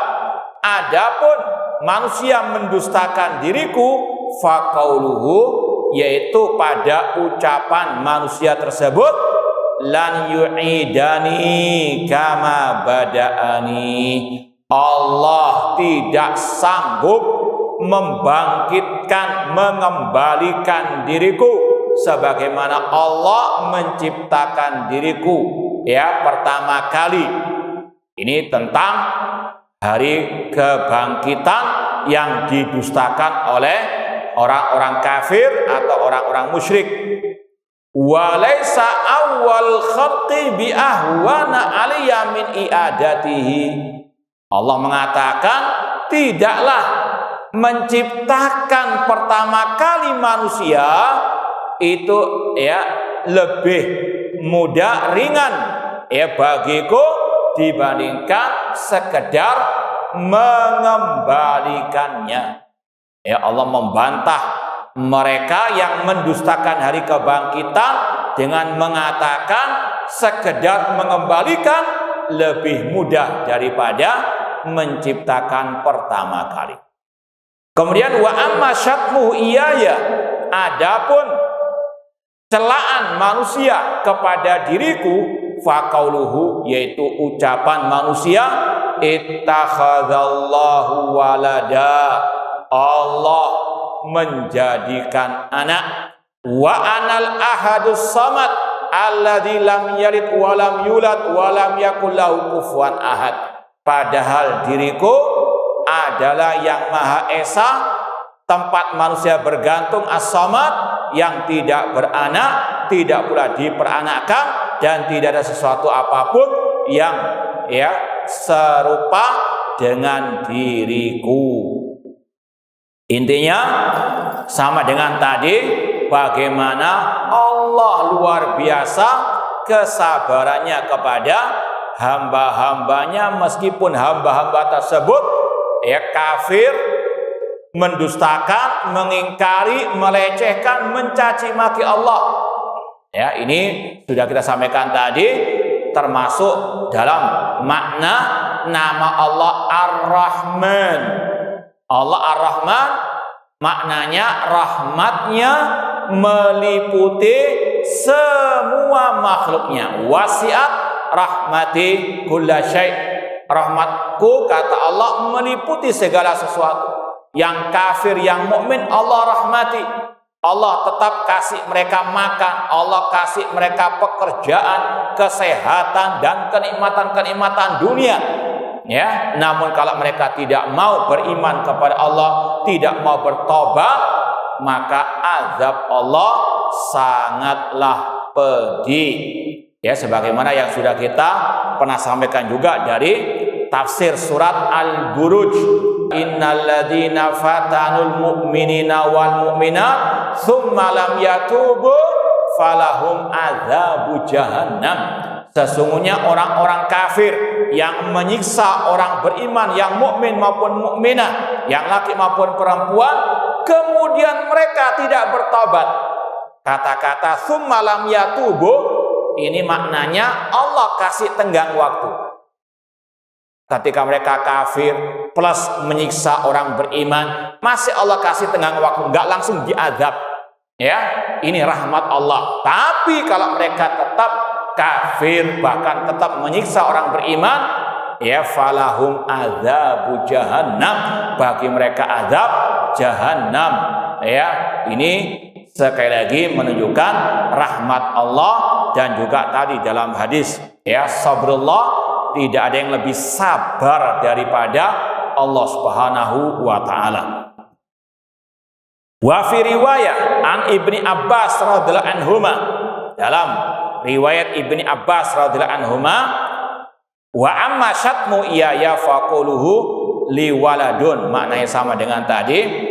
Speaker 1: adapun manusia mendustakan diriku, faqauluhu, yaitu pada ucapan manusia tersebut, lan yu'idani kama bada'ani, Allah tidak sanggup membangkitkan, mengembalikan diriku sebagaimana Allah menciptakan diriku pertama kali. Ini tentang hari kebangkitan yang didustakan oleh orang-orang kafir atau orang-orang musyrik. Walaysa awwal khalqi bi ahwana aliyya min i'adatihi. Allah mengatakan tidaklah menciptakan pertama kali manusia itu lebih mudah, ringan bagiku dibandingkan sekedar mengembalikannya. Allah membantah mereka yang mendustakan hari kebangkitan dengan mengatakan sekedar mengembalikan lebih mudah daripada menciptakan pertama kali. Kemudian wa amma syatmuhu iyaya, adapun celaan manusia kepada diriku, faqauluhu, yaitu ucapan manusia, ittakhadzallahu walada, Allah menjadikan anak, wa anal ahadus samad alladzi lam yalid wa lam yulad wa lam yakul lahu kufuwan ahad, padahal diriku adalah yang Maha Esa, tempat manusia bergantung, as-samad, yang tidak beranak, tidak pula diperanakkan, dan tidak ada sesuatu apapun yang serupa dengan diriku. Intinya sama dengan tadi, bagaimana Allah luar biasa kesabarannya kepada hamba-hambanya, meskipun hamba-hamba tersebut kafir, mendustakan, mengingkari, melecehkan, mencaci maki Allah. Ini sudah kita sampaikan tadi, termasuk dalam makna nama Allah Ar-Rahman. Allah Ar-Rahman maknanya rahmatnya meliputi semua makhluknya. Wasiat rahmati kulla syai'. Rahmatku, kata Allah, meliputi segala sesuatu. Yang kafir, yang mukmin, Allah rahmati. Allah tetap kasih mereka makan, Allah kasih mereka pekerjaan, kesehatan, dan kenikmatan-kenikmatan dunia. Namun kalau mereka tidak mau beriman kepada Allah, tidak mau bertobat, maka azab Allah sangatlah pedih. Ya, sebagaimana yang sudah kita pernah sampaikan juga dari tafsir surat Al-Buruj. Innal ladzina fatanul mu'minina wal mu'minat tsumma lam yatubu falahum adzabu jahannam. Sesungguhnya orang-orang kafir yang menyiksa orang beriman, yang mukmin maupun mukminah, yang laki maupun perempuan, kemudian mereka tidak bertobat. Kata-kata tsumma lam yatubu ini maknanya Allah kasih tenggang waktu. Ketika mereka kafir plus menyiksa orang beriman, masih Allah kasih tenggang waktu, enggak langsung diazab. Ya, ini rahmat Allah. Tapi kalau mereka tetap kafir, bahkan tetap menyiksa orang beriman, ya falahum adzabu jahannam, bagi mereka azab jahannam. Ya, ini sekali lagi menunjukkan rahmat Allah. Dan juga tadi dalam hadis, ya, sabrullah, tidak ada yang lebih sabar daripada Allah Subhanahu wa taala. Wa fi riwayat an Ibni Abbas radhiyallahu anhuma, dalam riwayat Ibni Abbas radhiyallahu anhuma, wa amma syatmu iya faquluhu li waladun, maknanya sama dengan tadi.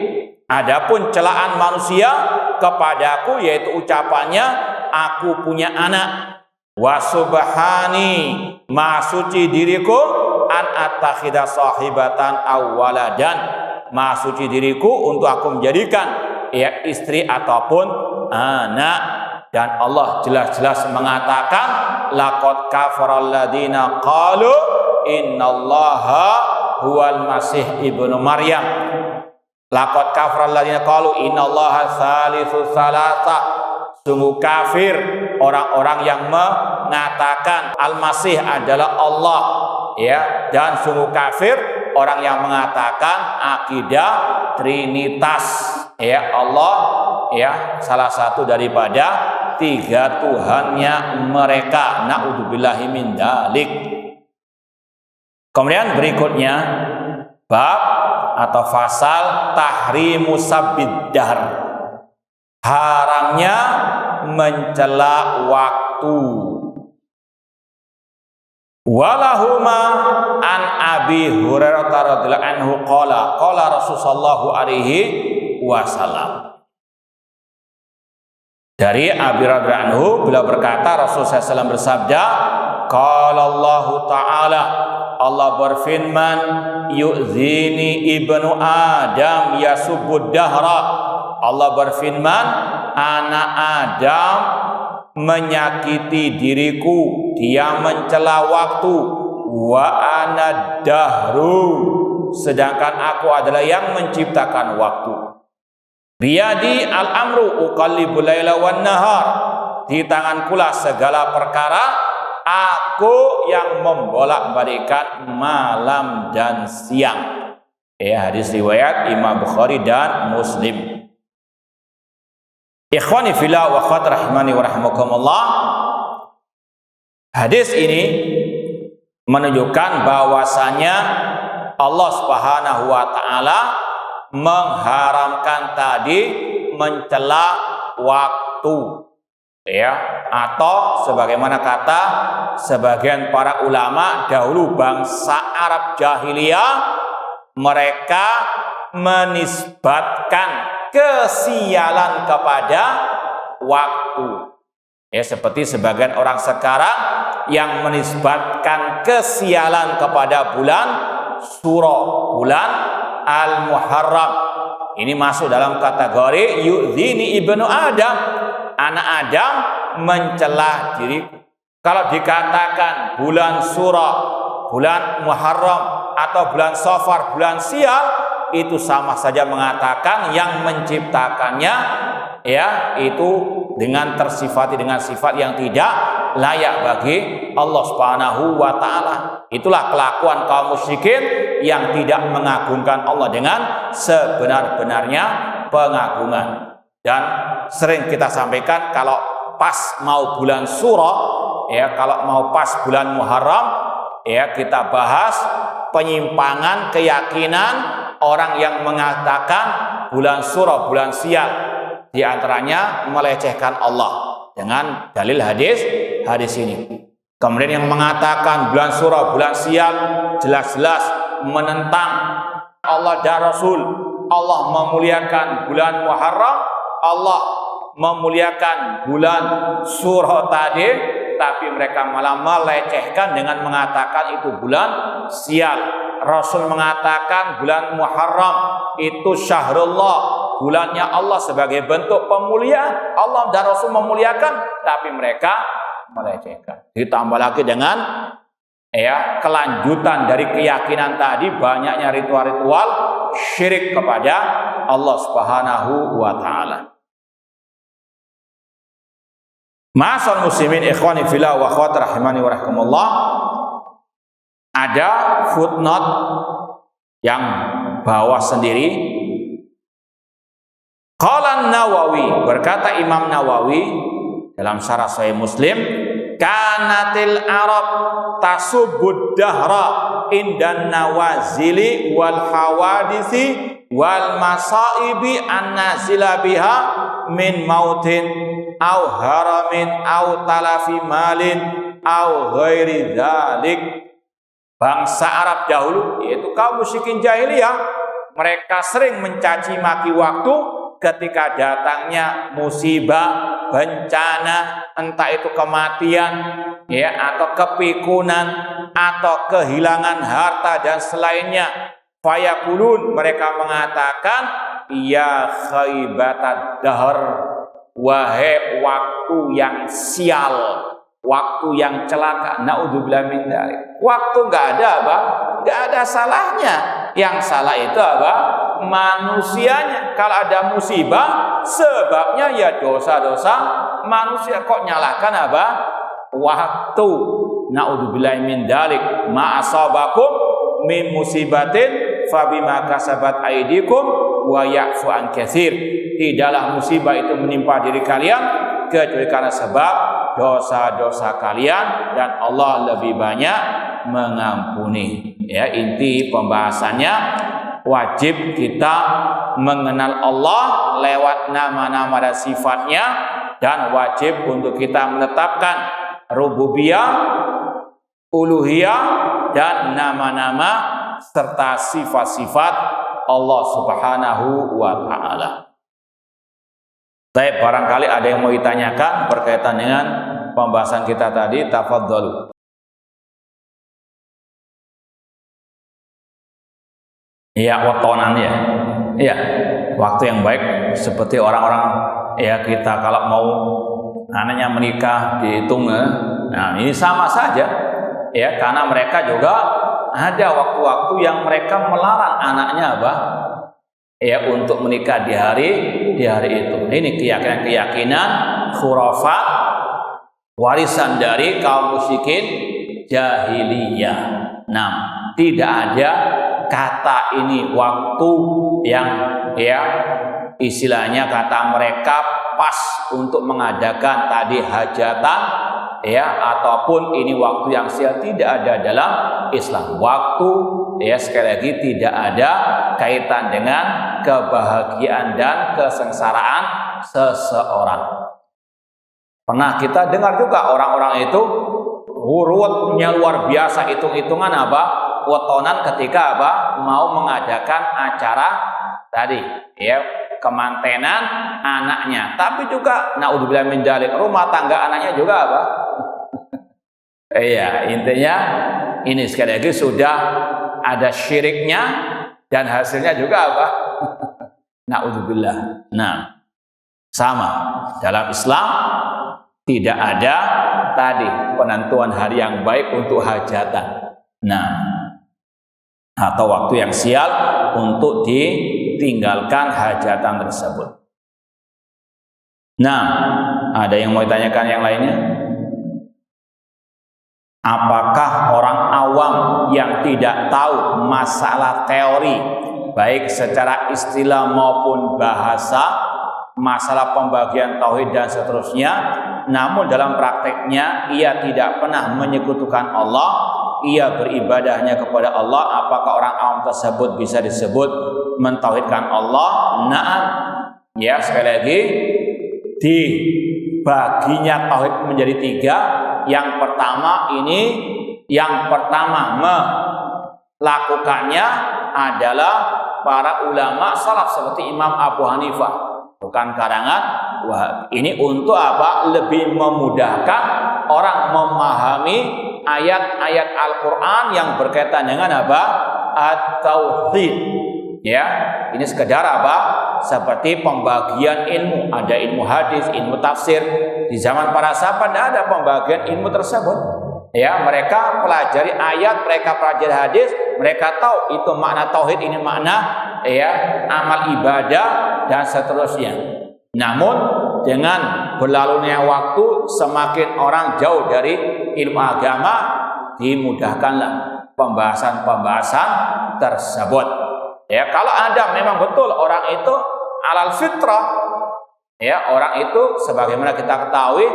Speaker 1: Adapun celaan manusia kepadaku, yaitu ucapannya aku punya anak. Wa subhani, ma suci diriku, an attakhidha sahibatan aw waladan, ma suci diriku untuk aku menjadikan ya istri ataupun anak. Dan Allah jelas-jelas mengatakan laqad kafaral ladzina qalu innallaha huwal masih ibnu maryam. Laqad kafaral ladzina qalu innallaha salisu salasa. Sungguh kafir orang-orang yang mengatakan Al-Masih adalah Allah, ya, dan sungguh kafir orang yang mengatakan akidah Trinitas, ya, Allah, ya, salah satu daripada tiga Tuhannya mereka. Na'udzubillahi min dzalik. Kemudian berikutnya bab atau fasal tahrimu sabbid dahr, haramnya mencela waktu. Walahuma an Abi Hurairah radhiyallahu anhu qala qala Rasulullah alaihi wasallam. Dari Abi radhiyallahu anhu beliau berkata, Rasulullah SAW bersabda, qala Allah taala, Allah berfirman, yu'zini ibnu Adam yasubbud dahra. Allah berfirman, anak Adam menyakiti diriku, dia mencela waktu. Wa ana dahru, sedangkan aku adalah yang menciptakan waktu. Biyadi al-amru uqallibul laila wan nahar, di tangankulah segala perkara, aku yang membolak-balikkan malam dan siang. Ya, hadis riwayat Imam Bukhari dan Muslim. Ikhwani fillah wa akhwat rahimani wa rahimakumullah. Hadis ini menunjukkan bahwasanya Allah Subhanahu wa taala mengharamkan tadi mencela waktu, ya, atau sebagaimana kata sebagian para ulama dahulu, bangsa Arab jahiliyah mereka menisbatkan kesialan kepada waktu. Ya, seperti sebagian orang sekarang yang menisbatkan kesialan kepada bulan Suro, bulan Al-Muharram. Ini masuk dalam kategori yu'zini ibnu Adam, anak Adam mencela diri. Kalau dikatakan bulan Suro, bulan Muharram, atau bulan Safar, bulan Sial, itu sama saja mengatakan yang menciptakannya, ya, itu dengan tersifati dengan sifat yang tidak layak bagi Allah Subhanahu wa taala. Itulah kelakuan kaum musyrikin yang tidak mengagungkan Allah dengan sebenar-benarnya pengagungan. Dan sering kita sampaikan, kalau pas mau bulan Suro, ya, kalau mau pas bulan Muharram, ya, kita bahas penyimpangan keyakinan orang yang mengatakan bulan suro, bulan sial. Di antaranya melecehkan Allah dengan dalil hadis ini. Kemudian yang mengatakan bulan suro, bulan sial jelas-jelas menentang Allah dan Rasul. Allah memuliakan bulan Muharram, Allah memuliakan bulan suro tadi, tapi mereka malah melecehkan dengan mengatakan itu bulan sial. Rasul mengatakan bulan Muharram itu syahrullah, bulannya Allah sebagai bentuk pemuliaan. Allah dan Rasul memuliakan, tapi mereka melecehkan. Ditambah lagi dengan kelanjutan dari keyakinan tadi, banyaknya ritual-ritual syirik kepada Allah Subhanahu wa taala. Ma'asal muslimin ikhwani fillah wa akhwat rahimani wa rahmatullah. Ada footnote yang bawah sendiri. Qala Nawawi, berkata Imam Nawawi dalam syarah Sahih Muslim, kanatil Arab tasubbud dahra indan nawazili wal hawadisi wal masaibi an-nazila biha min mautin au haramin au talafi malin au ghairi dzalik. Bangsa Arab dahulu, yaitu kaum musyrikin jahiliyah, mereka sering mencaci maki waktu ketika datangnya musibah, bencana, entah itu kematian, atau kepikunan, atau kehilangan harta dan selainnya. Fayaqulun, mereka mengatakan, ya khaibatad dahr, wahai waktu yang sial, waktu yang celaka. Naudzubillah min dzalik. Waktu nggak ada apa? Nggak ada salahnya. Yang salah itu apa? Manusianya. Kalau ada musibah, sebabnya ya dosa-dosa manusia. Kok nyalahkan apa? Waktu. Naudzubillah min dzalik. Ma asabakum min musibatin fabima kasabat aydikum wa ya'fu an katsir. Tidaklah musibah itu menimpa diri kalian kecuali karena sebab dosa-dosa kalian, dan Allah lebih banyak mengampuni. Inti pembahasannya, wajib kita mengenal Allah lewat nama-nama dan sifatnya, dan wajib untuk kita menetapkan rububiyah, uluhiyah, dan nama-nama serta sifat-sifat Allah Subhanahu wa ta'ala. Baik, barangkali ada yang mau ditanyakan berkaitan dengan pembahasan kita tadi, tafadhalu. Iya, wetonan ya. Iya, waktu yang baik seperti orang-orang kita kalau mau anaknya menikah dihitung. Nah, ini sama saja. Karena mereka juga ada waktu-waktu yang mereka melarang anaknya untuk menikah di hari itu. Ini keyakinan khurafat, warisan dari kaum musyrikin jahiliyah. Nah, tidak ada kata ini waktu yang istilahnya kata mereka pas untuk mengadakan tadi hajatan ataupun ini waktu yang sial. Tidak ada dalam Islam. Waktu sekali lagi tidak ada kaitan dengan kebahagiaan dan kesengsaraan seseorang. Pernah kita dengar juga orang-orang itu urutnya luar biasa, hitung-hitungan wetonan ketika mau mengadakan acara tadi kemantenan anaknya, tapi juga naudzubillah min dzalik, rumah tangga anaknya juga intinya ini sekali lagi sudah ada syiriknya dan hasilnya juga naudzubillah. Nah, sama dalam Islam tidak ada tadi penentuan hari yang baik untuk hajatan. Nah, atau waktu yang sial untuk ditinggalkan hajatan tersebut. Nah, ada yang mau ditanyakan yang lainnya? Apakah orang awam yang tidak tahu masalah teori, baik secara istilah maupun bahasa, masalah pembagian tauhid dan seterusnya, namun dalam prakteknya ia tidak pernah menyekutukan Allah, ia beribadahnya kepada Allah, apakah orang awam tersebut bisa disebut mentauhidkan Allah. Naam. Ya, sekali lagi dibaginya tauhid menjadi 3. Yang pertama melakukannya adalah para ulama salaf seperti Imam Abu Hanifah, bukan karangan Wahabi. Ini untuk apa? Lebih memudahkan orang memahami ayat-ayat Al-Quran yang berkaitan dengan apa? At-Tauhid. Ya, ini sekedar apa? Seperti pembagian ilmu. Ada ilmu hadis, ilmu tafsir. Di zaman para sahabat ada pembagian ilmu tersebut. Ya, mereka pelajari ayat, mereka pelajari hadis, mereka tahu itu makna tauhid, ini makna ya amal ibadah dan seterusnya. Namun dengan berlalunya waktu, semakin orang jauh dari ilmu agama, dimudahkanlah pembahasan-pembahasan tersebut. Ya, kalau ada memang betul orang itu alal fitrah, ya, orang itu sebagaimana kita ketahui,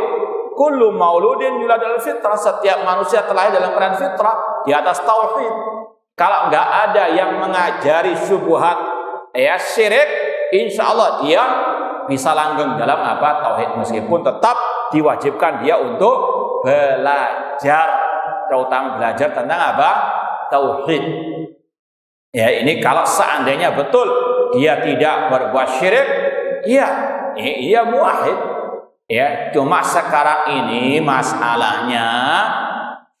Speaker 1: kullu mauludin yulad al fitrah, setiap manusia terlahir dalam keadaan fitrah di atas tauhid. Kalau nggak ada yang mengajari syubhat, ya syirik, insya Allah dia bisa langgeng dalam apa? Tauhid, meskipun tetap diwajibkan dia untuk belajar, terutama belajar tentang apa? Tauhid. Ya, ini kalau seandainya betul dia tidak berbuat syirik, ia muwahhid. Ya, cuma sekarang ini masalahnya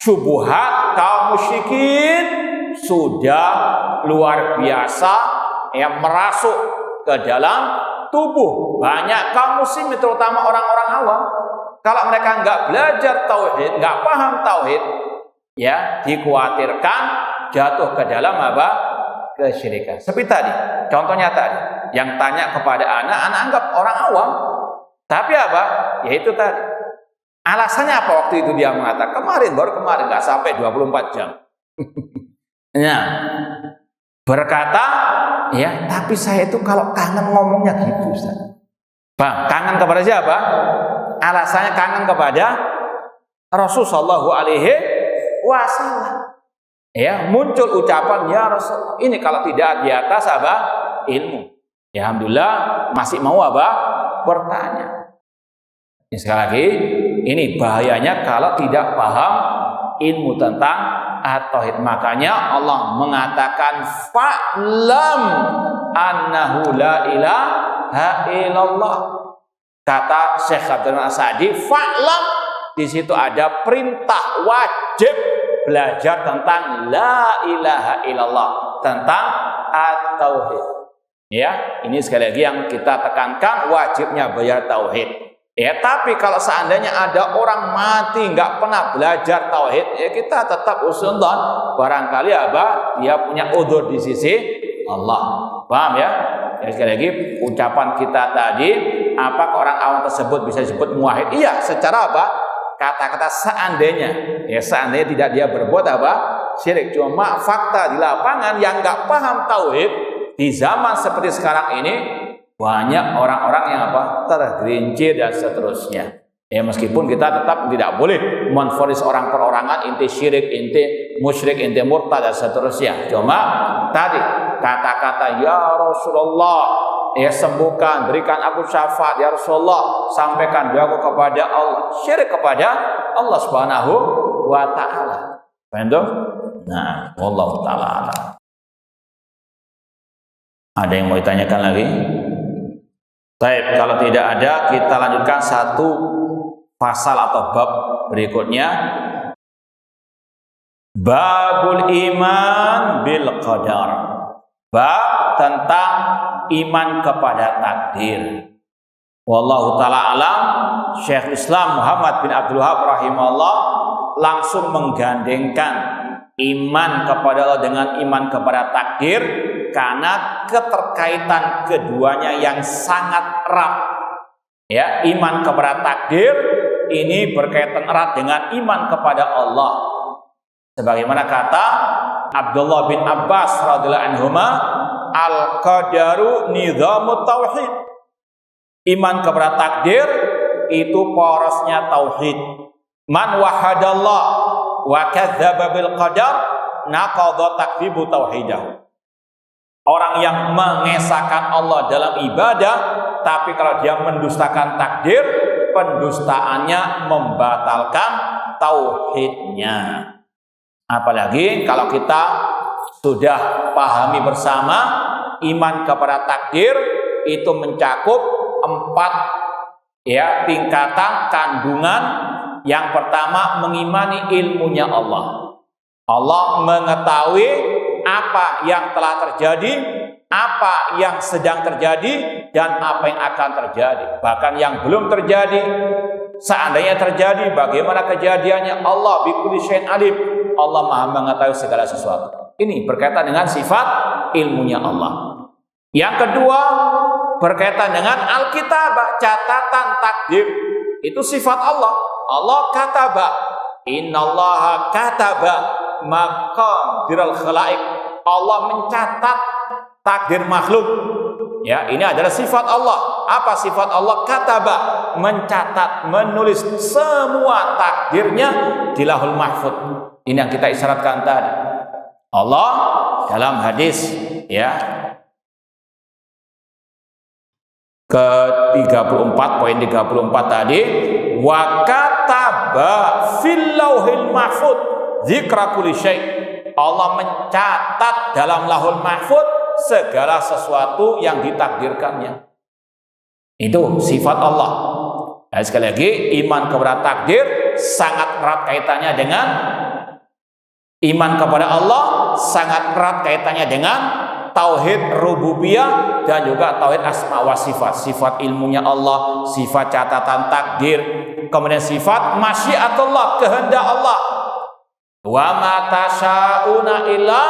Speaker 1: syubhat kaum musyrikin sudah luar biasa, yang merasuk ke dalam tubuh banyak kaum muslimin, terutama orang-orang awam. Kalau mereka nggak belajar tauhid, nggak paham tauhid, ya dikhawatirkan jatuh ke dalam apa? Kesyirikan. Seperti tadi, contohnya tadi, yang tanya kepada anak anggap orang awam. Tapi apa? Yaitu tadi. Alasannya apa waktu itu dia mengatakan? Baru kemarin, nggak sampai 24 jam. Nah, berkata, ya, tapi saya itu kalau kangen ngomongnya gitu, Ustaz. Bang, kangen kepada siapa? Alasannya kangen kepada Rasul sallallahu alaihi wasallam. Ya, muncul ucapan ya Rasul. Ini kalau tidak di atas apa? Ilmu. Ya, alhamdulillah masih mau apa? Bertanya. Ini sekali lagi, ini bahayanya kalau tidak paham ilmu tentang at-tauhid. Makanya Allah mengatakan fa'lam annahu la ilaha illallah. Kata Syekh Abdul As-Sa'di, fa'lam, di situ ada perintah wajib belajar tentang la ilaha illallah, tentang at-tauhid. Ya, ini sekali lagi yang kita tekankan, wajibnya belajar tauhid. Ya, tapi kalau seandainya ada orang mati nggak pernah belajar tauhid, ya kita tetap usulkan barangkali apa? Dia punya udzur di sisi Allah. Paham ya? Ya, sekali lagi ucapan kita tadi, apakah orang awam tersebut bisa disebut muwahhid? Iya, secara apa? Kata-kata seandainya, ya seandainya tidak dia berbuat apa? Syirik. Cuma fakta di lapangan yang nggak paham tauhid di zaman seperti sekarang ini, banyak orang-orang yang apa? Tergelincir dan seterusnya. Ya, meskipun kita tetap tidak boleh menvonis orang perorangan, inti syirik, inti musyrik, inti murtad dan seterusnya. Cuma tadi kata-kata ya Rasulullah, ya sembuhkan, berikan aku syafaat ya Rasulullah, sampaikan doaku kepada Allah, syirik kepada Allah Subhanahu wa taala. Paham? Nah, wallahu taala. Ada yang mau ditanyakan lagi? Baik, kalau tidak ada, kita lanjutkan satu pasal atau bab berikutnya. Babul iman bil qadar. Bab tentang iman kepada takdir. Wallahu ta'ala alam. Syekh Islam Muhammad bin Abdul Wahab rahimahullah langsung menggandengkan iman kepada Allah dengan iman kepada takdir, karena keterkaitan keduanya yang sangat erat. Ya, iman kepada takdir ini berkaitan erat dengan iman kepada Allah. Sebagaimana kata Abdullah bin Abbas radhiyallahu anhuma, al-qadaru nizamut tauhid. Iman kepada takdir itu porosnya tauhid. Man wahadallah wa kadzdzaba bil qadar naqadha takdzibu tauhidahu. Orang yang mengesahkan Allah dalam ibadah, tapi kalau dia mendustakan takdir, pendustaannya membatalkan tauhidnya. Apalagi kalau kita sudah pahami bersama, iman kepada takdir itu mencakup 4 tingkatan kandungan. Yang pertama, mengimani ilmunya Allah. Allah mengetahui apa yang telah terjadi, apa yang sedang terjadi, dan apa yang akan terjadi. Bahkan yang belum terjadi, seandainya terjadi, bagaimana kejadiannya, Allah bikulli syai'in alim. Allah Maha mengetahui segala sesuatu. Ini berkaitan dengan sifat ilmunya Allah. Yang kedua, berkaitan dengan Alkitabah, catatan takdir. Itu sifat Allah. Allah kataba, innallaha kataba maqadiral khalaik. Allah mencatat takdir makhluk. Ya, ini adalah sifat Allah. Apa sifat Allah? Kataba, mencatat, menulis semua takdirnya di Lauhul Mahfuz. Ini yang kita isyaratkan tadi. Allah dalam hadis ke-34 poin 34 tadi, wa kataba fil lauhil mahfuz dzikra kulli syai'. Allah mencatat dalam Lauhul Mahfuz segala sesuatu yang ditakdirkannya. Itu sifat Allah. Nah, sekali lagi, iman kepada takdir sangat erat kaitannya dengan iman kepada Allah, sangat erat kaitannya dengan tauhid rububiyah dan juga tauhid asma wa sifat. Sifat ilmunya Allah, sifat catatan takdir, kemudian sifat masyiatullah, kehendak Allah. Wa ma tasyauna illa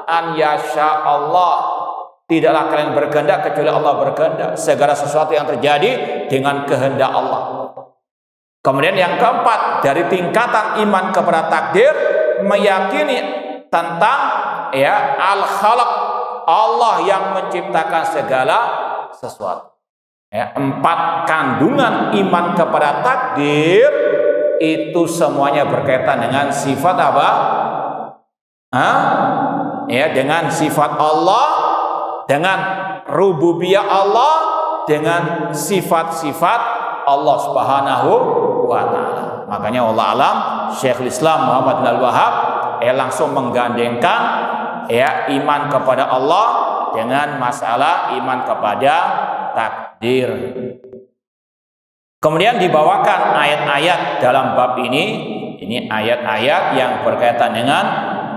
Speaker 1: an yasha Allah. Tidaklah kalian berkehendak kecuali Allah berkehendak. Segala sesuatu yang terjadi dengan kehendak Allah. Kemudian yang keempat, dari tingkatan iman kepada takdir, meyakini tentang al-khalaq, Allah yang menciptakan segala sesuatu. 4 kandungan iman kepada takdir itu semuanya berkaitan dengan sifat apa? Dengan sifat Allah, dengan rububiyah Allah, dengan sifat-sifat Allah Subhanahu wa ta'ala. Makanya Allah alam, Syekhul Islam Muhammad bin Al-Wahhab langsung menggandengkan iman kepada Allah dengan masalah iman kepada takdir. Kemudian dibawakan ayat-ayat dalam bab ini ayat-ayat yang berkaitan dengan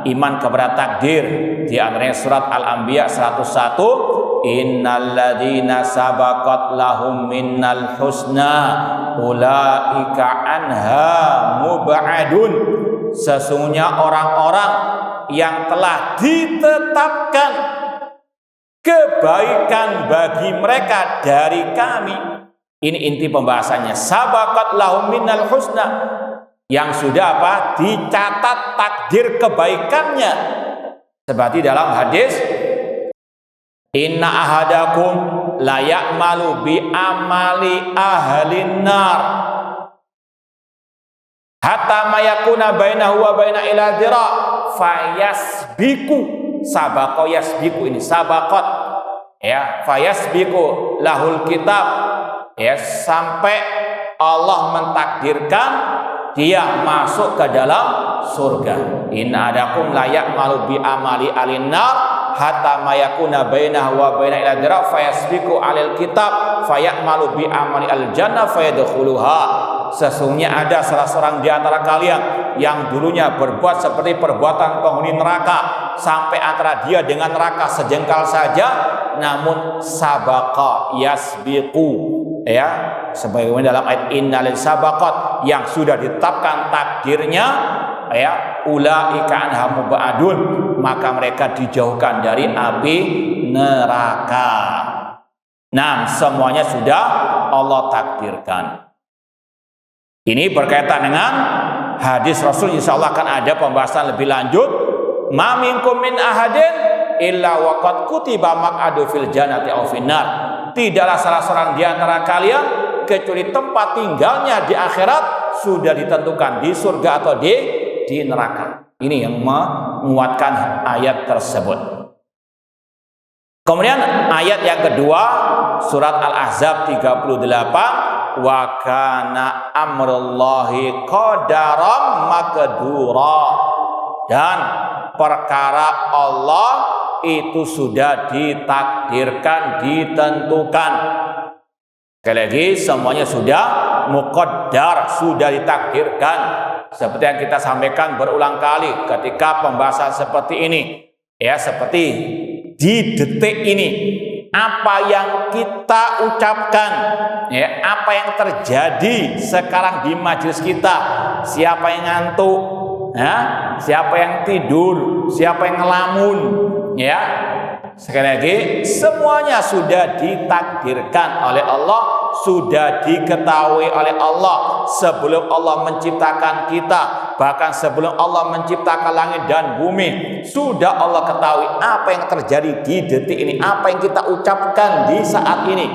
Speaker 1: iman kepada takdir. Di antaranya surat Al-Anbiya 101, innalladzina sabaqat lahum minnal husna ulaika anha mub'adun. Sesungguhnya orang-orang yang telah ditetapkan kebaikan bagi mereka dari kami. Ini inti pembahasannya. Sabaqat lahum minnal husna, yang sudah dicatat takdir kebaikannya. Seperti dalam hadis, inna ahadakum la ya'malu bi amali ahlin nar hatta ma yakuna bainahu wa baina ila dhira fayasbiku. Sabaqa yasbiku, ini sabaqat fayasbiku lahul kitab, sampai Allah mentakdirkan dia masuk ke dalam surga. Inna adakum layak malu bi amali alinar hatta mayakuna bainahu wa baina ila dhira fayasbiku alil kitab fayak malu bi amali al jannah fayadkhuluha. Sesungguhnya ada salah seorang di antara kalian yang dulunya berbuat seperti perbuatan penghuni neraka, sampai antara dia dengan neraka sejengkal saja, namun sabaqa yasbiqu, sebagaimana dalam ayat innalil sabaqat, yang sudah ditetapkan takdirnya, ulaika anha mubadun, maka mereka dijauhkan dari api neraka. Nah, semuanya sudah Allah takdirkan. Ini berkaitan dengan hadis Rasul. Insya Allah akan ada pembahasan lebih lanjut. Ma minkum min ahadin illa waqad kutiba maq'adu fil jannati aw finnar. Tidaklah salah seorang di antara kalian kecuali tempat tinggalnya di akhirat sudah ditentukan di surga atau di neraka. Ini yang menguatkan ayat tersebut. Kemudian ayat yang kedua surat Al-Ahzab 38, wa kana amrullahi qadaran maqdura, dan perkara Allah itu sudah ditakdirkan, ditentukan. Sekali lagi, semuanya sudah muqaddar, sudah ditakdirkan. Seperti yang kita sampaikan berulang kali ketika pembahasan seperti ini, ya, seperti di detik ini, apa yang kita ucapkan, ya, apa yang terjadi sekarang di majelis kita, siapa yang ngantuk, ya, siapa yang tidur, siapa yang ngelamun, ya, sekali lagi, semuanya sudah ditakdirkan oleh Allah, sudah diketahui oleh Allah sebelum Allah menciptakan kita. Bahkan sebelum Allah menciptakan langit dan bumi, sudah Allah ketahui apa yang terjadi di detik ini, apa yang kita ucapkan di saat ini.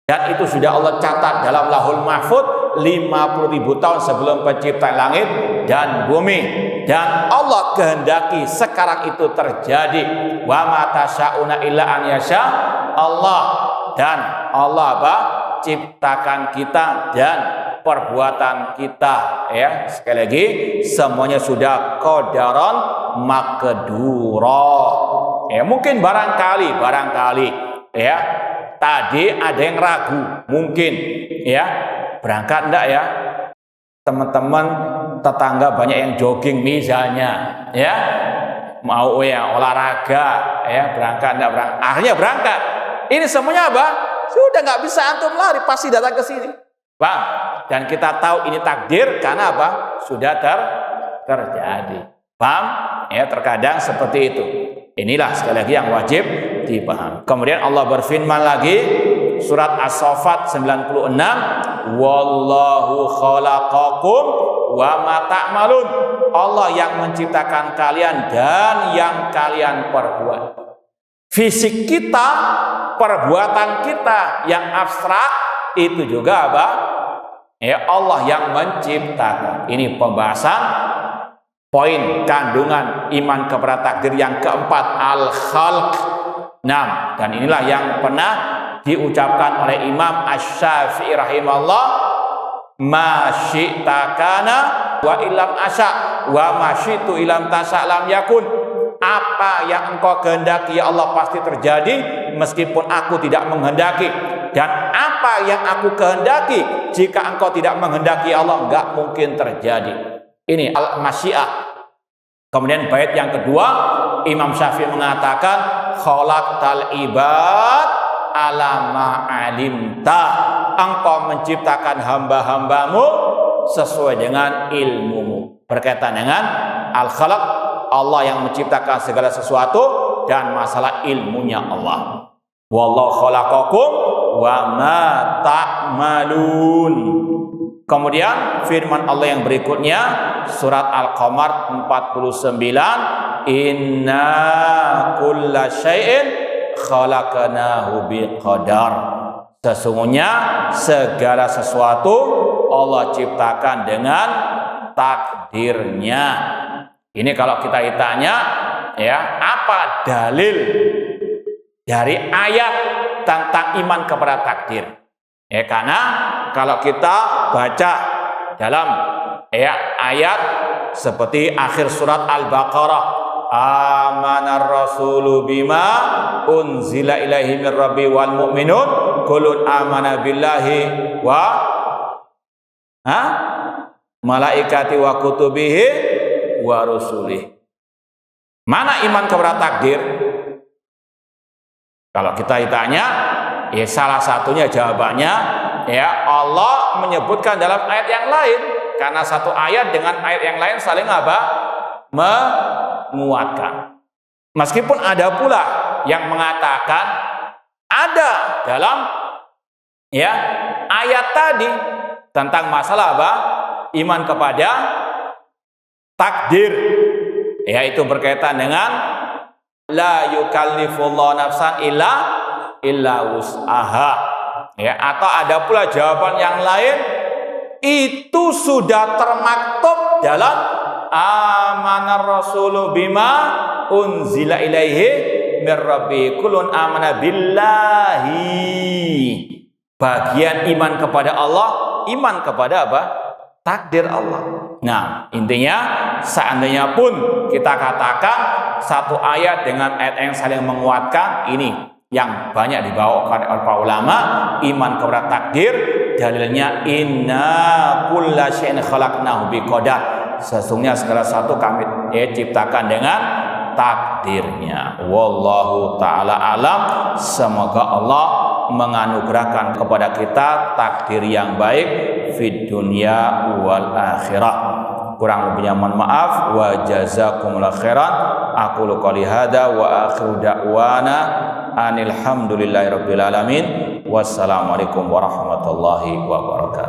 Speaker 1: Dan itu sudah Allah catat dalam Lauhul Mahfuz 50.000 tahun sebelum penciptaan langit dan bumi. Dan Allah kehendaki sekarang itu terjadi. Wa ma tasyauna illa an yasha Allah. Dan Allah ciptakan kita dan perbuatan kita, ya, sekali lagi semuanya sudah qadaran maqdura. Ya, mungkin barangkali ya, tadi ada yang ragu, mungkin, ya, berangkat enggak ya, teman-teman tetangga banyak yang jogging misalnya, ya, mau ya olahraga, ya, berangkat enggak berangkat, akhirnya berangkat. Ini semuanya apa? Sudah nggak bisa antum lari, pasti datang ke sini. Paham? Dan kita tahu ini takdir karena apa? Sudah terjadi. Paham? Ya, terkadang seperti itu. Inilah sekali lagi yang wajib dipahami. Kemudian Allah berfirman lagi surat As-Saffat 96, wallahu khalaqakum wa ma ta'malun. Allah yang menciptakan kalian dan yang kalian perbuat. Fisik kita, perbuatan kita yang abstrak itu juga apa? Ya, Allah yang menciptakan. Ini pembahasan poin kandungan iman kepada takdir yang keempat, al-khalq. Nah, dan inilah yang pernah diucapkan oleh Imam Asy-Syafi'i rahimahullah, ma syi'ta kana wa illam asya wa ma syi'tu illam tasya lam yakun. Apa yang engkau kehendaki ya Allah pasti terjadi meskipun aku tidak menghendaki. Dan apa yang aku kehendaki jika engkau tidak menghendaki ya Allah enggak mungkin terjadi. Ini al-masyiah. Kemudian bait yang kedua, Imam Syafi'i mengatakan khalaqtal ibad ala ma alimta. Engkau menciptakan hamba-hambamu sesuai dengan ilmumu. Berkaitan dengan al-khalaq, Allah yang menciptakan segala sesuatu dan masalah ilmunya Allah. Wallahu khalaqakum wa ma ta'malun. Kemudian firman Allah yang berikutnya surat Al-Qamar 49, inna kulla syai'in khalaqnahu biqadar. Sesungguhnya segala sesuatu Allah ciptakan dengan takdirnya. Ini kalau kita ditanya, ya, apa dalil dari ayat tentang iman kepada takdir? Ya, karena kalau kita baca dalam, ya, ayat seperti akhir surat Al-Baqarah, amanar rasulu bima unzila ilaihi mir rabbi wal mu'minun kullun amana billahi wa malaikati wa kutubihi wa rusulih. Mana iman kepada takdir? Kalau kita ditanya, ya salah satunya jawabannya, ya, Allah menyebutkan dalam ayat yang lain, karena satu ayat dengan ayat yang lain saling apa? Menguatkan. Meskipun ada pula yang mengatakan ada dalam, ya, ayat tadi tentang masalah apa? Iman kepada takdir, yaitu berkaitan dengan la yukallifullahu nafsan illa wus'aha, ya, atau ada pula jawaban yang lain itu sudah termaktub dalam amanar rasulu bima unzila ilaihi mir rabbi kullun amana billahi. Bagian iman kepada Allah, iman kepada apa? Takdir Allah. Nah, intinya seandainya pun kita katakan satu ayat dengan ayat yang saling menguatkan, ini yang banyak dibawakan oleh para ulama, iman kepada takdir, dalilnya inna kulla syai'in khalaqnahu biqadar. Sesungguhnya segala sesuatu kami ciptakan dengan takdirnya. Wallahu ta'ala alam. Semoga Allah menganugerahkan kepada kita takdir yang baik fid dunya wal akhirah. Kurang lebihnya mohon maaf. Wa jazakumullahu khairan. Aqulu qouli hadza wa akhiru da'wana anil hamdulillahi rabbil alamin. Wassalamualaikum warahmatullahi wabarakatuh.